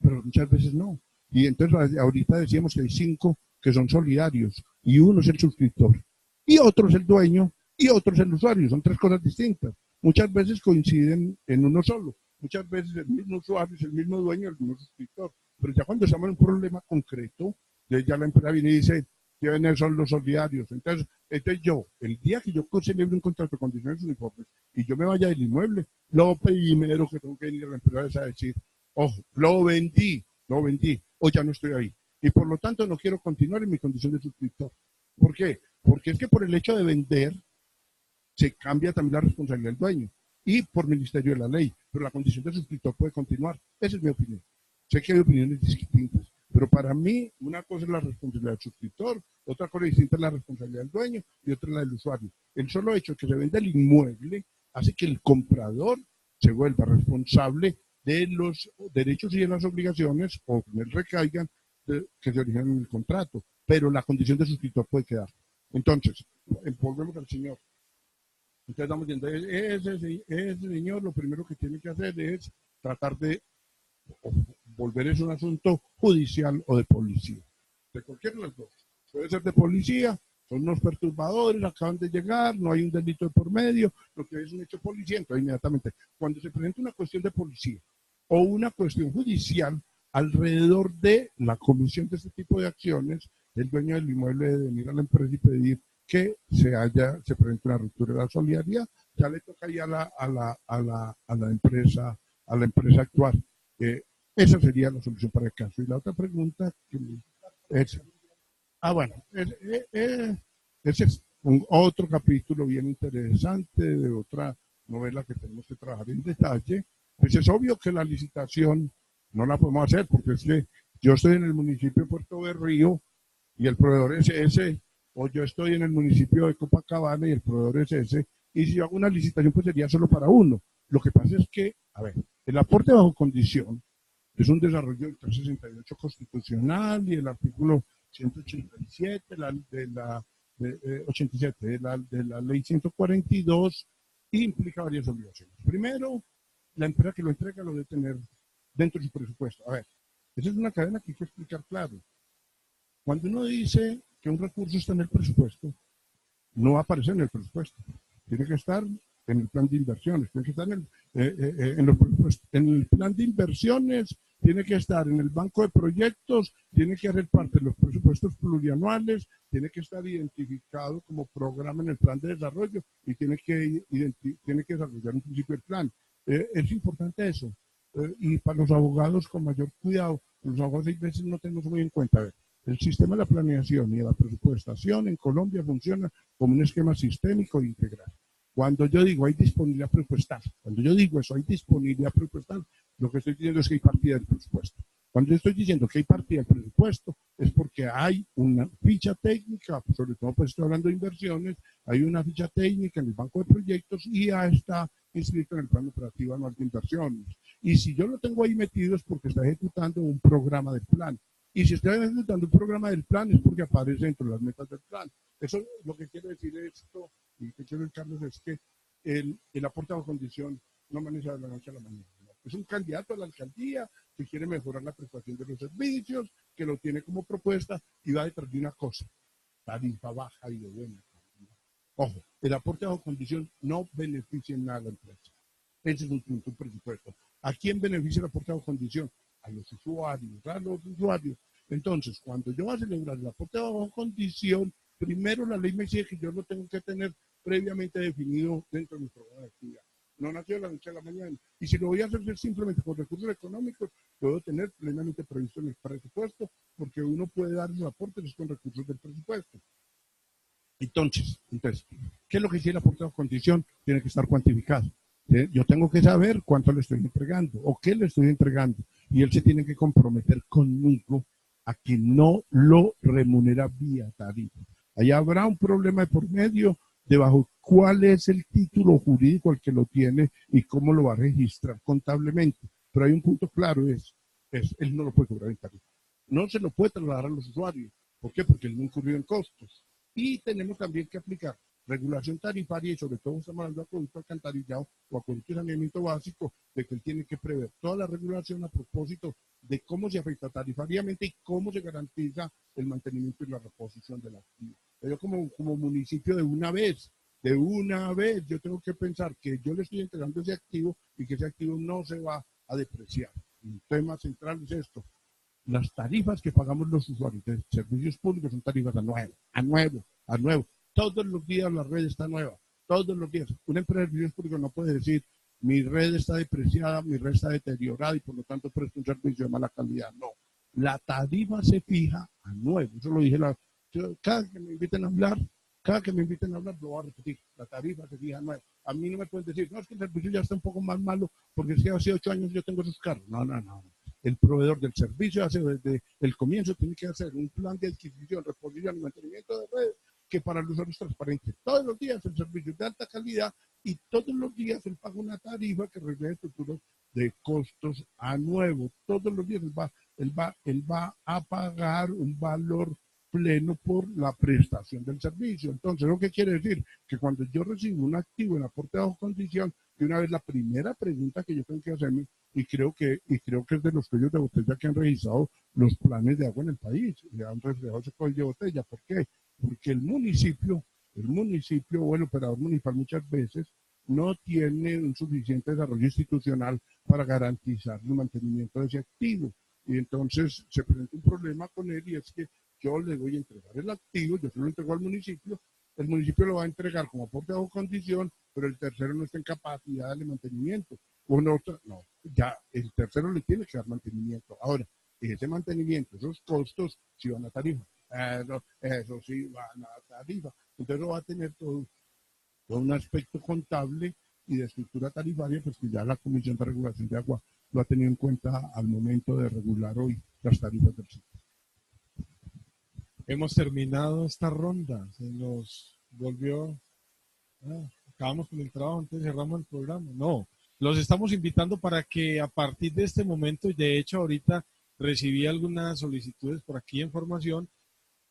pero muchas veces no. Y entonces ahorita decíamos que hay 5 que son solidarios y uno es el suscriptor y otro es el dueño y otro es el usuario. Son 3 cosas distintas. Muchas veces coinciden en uno solo. Muchas veces el mismo usuario es el mismo dueño, el mismo suscriptor. Pero ya cuando estamos en un problema concreto, ya la empresa viene y dice, ¿Quiénes son los solidarios? Entonces yo, el día que yo celebre un contrato de condiciones uniformes y yo me vaya del inmueble, lo primero que tengo que ir a la empresa es a decir, ojo, lo vendí, o ya no estoy ahí. Y por lo tanto no quiero continuar en mi condición de suscriptor. ¿Por qué? Porque es que por el hecho de vender se cambia también la responsabilidad del dueño y por ministerio de la ley, pero la condición de suscriptor puede continuar. Esa es mi opinión. Sé que hay opiniones distintas, pero para mí una cosa es la responsabilidad del suscriptor, otra cosa distinta es la responsabilidad del dueño y otra es la del usuario. El solo hecho de que se venda el inmueble hace que el comprador se vuelva responsable de los derechos y de las obligaciones, o que recaigan, que se originan en el contrato, pero la condición de suscriptor puede quedar. Entonces, volvemos al señor. Entonces estamos diciendo, ese señor lo primero que tiene que hacer es tratar de volver eso un asunto judicial o de policía. De cualquiera de las dos. Puede ser de policía, son unos perturbadores, acaban de llegar, no hay un delito de por medio, lo que es un hecho policía, entonces inmediatamente, cuando se presenta una cuestión de policía o una cuestión judicial alrededor de la comisión de este tipo de acciones, el dueño del inmueble debe venir a la empresa y pedir que se presente una ruptura de la solidaridad, ya le toca ahí a la empresa actuar. Esa sería la solución para el caso. Y la otra pregunta que es, bueno, ese es otro capítulo bien interesante de otra novela que tenemos que trabajar en detalle. Pues es obvio que la licitación no la podemos hacer porque es que yo estoy en el municipio de Puerto Berrío y el proveedor es ese, o yo estoy en el municipio de Copacabana y el proveedor es ese, y si yo hago una licitación pues sería solo para uno. Lo que pasa es que, a ver, el aporte bajo condición es un desarrollo del 368 constitucional y el artículo 187 de la ley 142 implica varias obligaciones. Primero, la empresa que lo entrega lo debe tener dentro de su presupuesto. A ver, esa es una cadena que hay que explicar claro. Cuando uno dice que un recurso está en el presupuesto, no aparece en el presupuesto. Tiene que estar en el plan de inversiones, tiene que estar en el plan de inversiones, tiene que estar en el banco de proyectos, tiene que hacer parte de los presupuestos plurianuales, tiene que estar identificado como programa en el plan de desarrollo y tiene que desarrollar un principio del plan. Es importante eso. Y para los abogados, con mayor cuidado, los abogados a veces no tenemos muy en cuenta. A ver, el sistema de la planeación y de la presupuestación en Colombia funciona como un esquema sistémico e integral. Cuando yo digo hay disponibilidad presupuestal, cuando yo digo eso, hay disponibilidad presupuestal, lo que estoy diciendo es que hay partida del presupuesto. Cuando yo estoy diciendo que hay partida del presupuesto, es porque hay una ficha técnica, sobre todo pues estoy hablando de inversiones, hay una ficha técnica en el banco de proyectos y ya está inscrito en el plan operativo anual de inversiones. Y si yo lo tengo ahí metido es porque está ejecutando un programa del plan. Y si está ejecutando un programa del plan es porque aparece dentro de las metas del plan. Eso lo que quiere decir esto, y que quiero Carlos, es que el aporte bajo condición no maneja de la noche a la mañana. ¿No? Es un candidato a la alcaldía que quiere mejorar la prestación de los servicios, que lo tiene como propuesta y va detrás de una cosa, tarifa baja y de buena. Ojo, el aporte bajo condición no beneficia en nada a la empresa. Ese es un punto, un presupuesto. ¿A quién beneficia el aporte bajo condición? A los usuarios. Entonces, cuando yo voy a celebrar el aporte bajo condición, primero la ley me exige que yo lo tengo que tener previamente definido dentro de mi programa de actividad. No nació de la noche a la mañana. Y si lo voy a hacer simplemente con recursos económicos, lo debo tener plenamente previsto en el presupuesto, porque uno puede dar los aportes con recursos del presupuesto. Entonces, ¿qué es lo que quiere el aporte bajo condición? Tiene que estar cuantificado. Yo tengo que saber cuánto le estoy entregando o qué le estoy entregando. Y él se tiene que comprometer conmigo a que no lo remunera vía tarifa. Ahí habrá un problema de por medio de bajo cuál es el título jurídico al que lo tiene y cómo lo va a registrar contablemente. Pero hay un punto claro, él no lo puede cobrar en tarifa. No se lo puede trasladar a los usuarios. ¿Por qué? Porque él no incurrió en costos. Y tenemos también que aplicar regulación tarifaria y sobre todo estamos hablando de acueducto alcantarillado o acueducto de saneamiento básico, de que él tiene que prever toda la regulación a propósito de cómo se afecta tarifariamente y cómo se garantiza el mantenimiento y la reposición de la actividad. Yo como municipio de una vez yo tengo que pensar que yo le estoy entregando ese activo y que ese activo no se va a depreciar. Un tema central es esto. Las tarifas que pagamos los usuarios de servicios públicos son tarifas a nuevo. Todos los días la red está nueva, todos los días. Una empresa de servicios públicos no puede decir, mi red está depreciada, mi red está deteriorada y por lo tanto presto un servicio de mala calidad. No, la tarifa se fija a nuevo. Eso lo dije, cada que me inviten a hablar, lo voy a repetir. La tarifa se fija a nuevo. A mí no me pueden decir, no, es que el servicio ya está un poco más malo porque si hace 8 años yo tengo esos carros. No. El proveedor del servicio hace desde el comienzo, tiene que hacer un plan de adquisición, reposición y mantenimiento de red que para el usuario es transparente. Todos los días el servicio es de alta calidad y todos los días él paga una tarifa que refleja estructuras de costos a nuevo. Todos los días él va a pagar un valor pleno por la prestación del servicio. Entonces, ¿lo que quiere decir? Que cuando yo recibo un activo en aporte bajo condición, de una vez la primera pregunta que yo tengo que hacerme, y creo que es de los cuellos de botella que han revisado los planes de agua en el país, le han reflejado ese cuello de botella. ¿Por qué? Porque el municipio o el operador municipal muchas veces no tiene un suficiente desarrollo institucional para garantizar el mantenimiento de ese activo. Y entonces se presenta un problema con él y es que yo le voy a entregar el activo, yo se lo entrego al municipio, el municipio lo va a entregar como aporte bajo condición, pero el tercero no está en capacidad de darle mantenimiento. Ya el tercero le tiene que dar mantenimiento. Ahora, ese mantenimiento, esos costos, sí van a tarifa. Eso sí van a tarifa. Entonces va a tener todo un aspecto contable y de estructura tarifaria, pues que ya la Comisión de Regulación de Agua lo ha tenido en cuenta al momento de regular hoy las tarifas del sitio. Hemos terminado esta ronda, se nos volvió, acabamos con el trabajo, entonces cerramos el programa. No, los estamos invitando para que a partir de este momento, y de hecho ahorita recibí algunas solicitudes por aquí de información,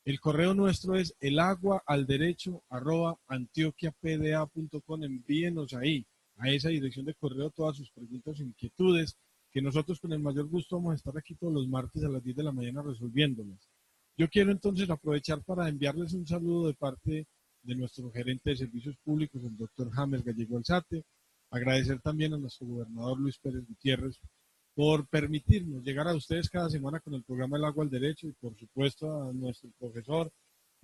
el correo nuestro es elaguaalderecho@antioquiapda.com. Envíenos ahí, a esa dirección de correo, todas sus preguntas e inquietudes, que nosotros con el mayor gusto vamos a estar aquí todos los martes a las 10 de la mañana resolviéndolas. Yo quiero entonces aprovechar para enviarles un saludo de parte de nuestro gerente de servicios públicos, el doctor James Gallego Alzate, agradecer también a nuestro gobernador Luis Pérez Gutiérrez por permitirnos llegar a ustedes cada semana con el programa El Agua al Derecho y por supuesto a nuestro profesor,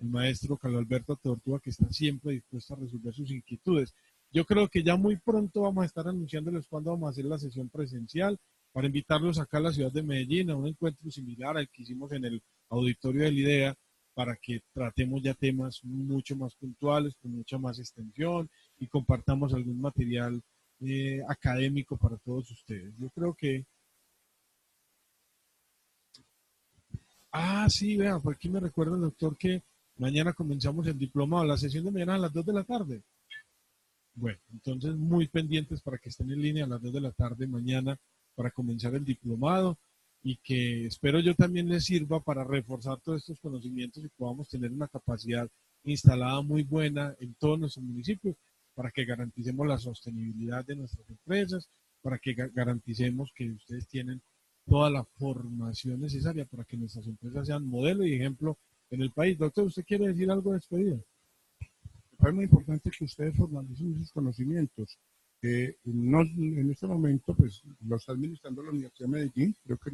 el maestro Carlos Alberto Tortúa, que está siempre dispuesto a resolver sus inquietudes. Yo creo que ya muy pronto vamos a estar anunciándoles cuándo vamos a hacer la sesión presencial para invitarlos acá a la ciudad de Medellín a un encuentro similar al que hicimos en el auditorio del IDEA para que tratemos ya temas mucho más puntuales, con mucha más extensión y compartamos algún material académico para todos ustedes. Yo creo que sí, vea, por aquí me recuerda el doctor que mañana comenzamos el diplomado, la sesión de mañana a las 2 de la tarde. Bueno, entonces muy pendientes para que estén en línea a las 2 de la tarde mañana para comenzar el diplomado y que espero yo también les sirva para reforzar todos estos conocimientos y podamos tener una capacidad instalada muy buena en todos nuestros municipios para que garanticemos la sostenibilidad de nuestras empresas, para que garanticemos que ustedes tienen toda la formación necesaria para que nuestras empresas sean modelo y ejemplo en el país. Doctor, ¿usted quiere decir algo de despedida? Es muy importante que ustedes formalicen sus conocimientos. En este momento, pues, lo está administrando la Universidad de Medellín, creo que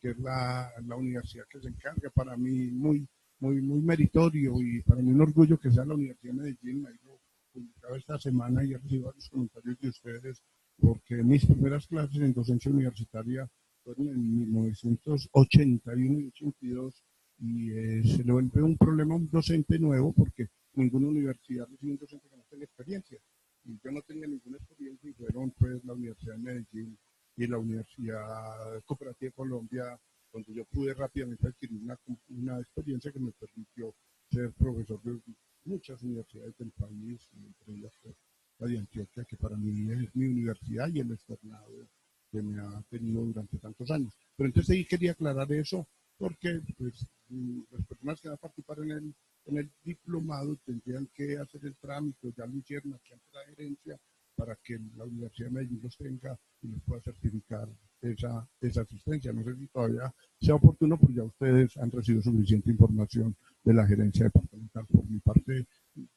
es la universidad que se encarga, para mí muy meritorio y para mí un orgullo que sea la Universidad de Medellín. Me lo publicado esta semana y he recibido varios comentarios de ustedes, porque mis primeras clases en docencia universitaria fueron en 1981 y 82 y se le vuelve un problema a un docente nuevo porque ninguna universidad recibe un docente que no tenga experiencia. Y yo no tenía ninguna experiencia y fueron pues la Universidad de Medellín y la Universidad Cooperativa de Colombia, donde yo pude rápidamente adquirir una experiencia que me permitió ser profesor de muchas universidades del país, entre ellas pues, la de Antioquia, que para mí es mi universidad y el externado que me ha tenido durante tantos años. Pero entonces ahí quería aclarar eso, porque pues, las personas que van a participar en el diplomado tendrían que hacer el trámite, ya lo hicieron aquí ante la gerencia, para que la Universidad de Medellín los tenga y les pueda certificar esa asistencia. No sé si todavía sea oportuno, pero ya ustedes han recibido suficiente información de la gerencia departamental. Por mi parte,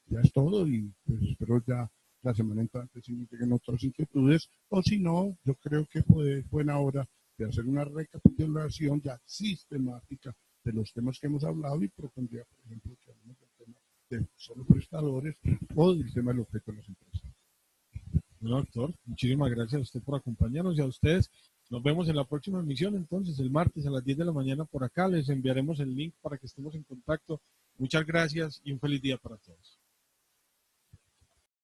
ya es todo y pues espero ya la semana entrante si me lleguen otras inquietudes, o si no, yo creo que fue buena hora de hacer una recapitulación ya sistemática de los temas que hemos hablado y propondría, por ejemplo, que hablemos del tema de solo prestadores o del tema del objeto de las empresas. Bueno, doctor, muchísimas gracias a usted por acompañarnos y a ustedes. Nos vemos en la próxima emisión, entonces, el martes a las 10 de la mañana por acá. Les enviaremos el link para que estemos en contacto. Muchas gracias y un feliz día para todos.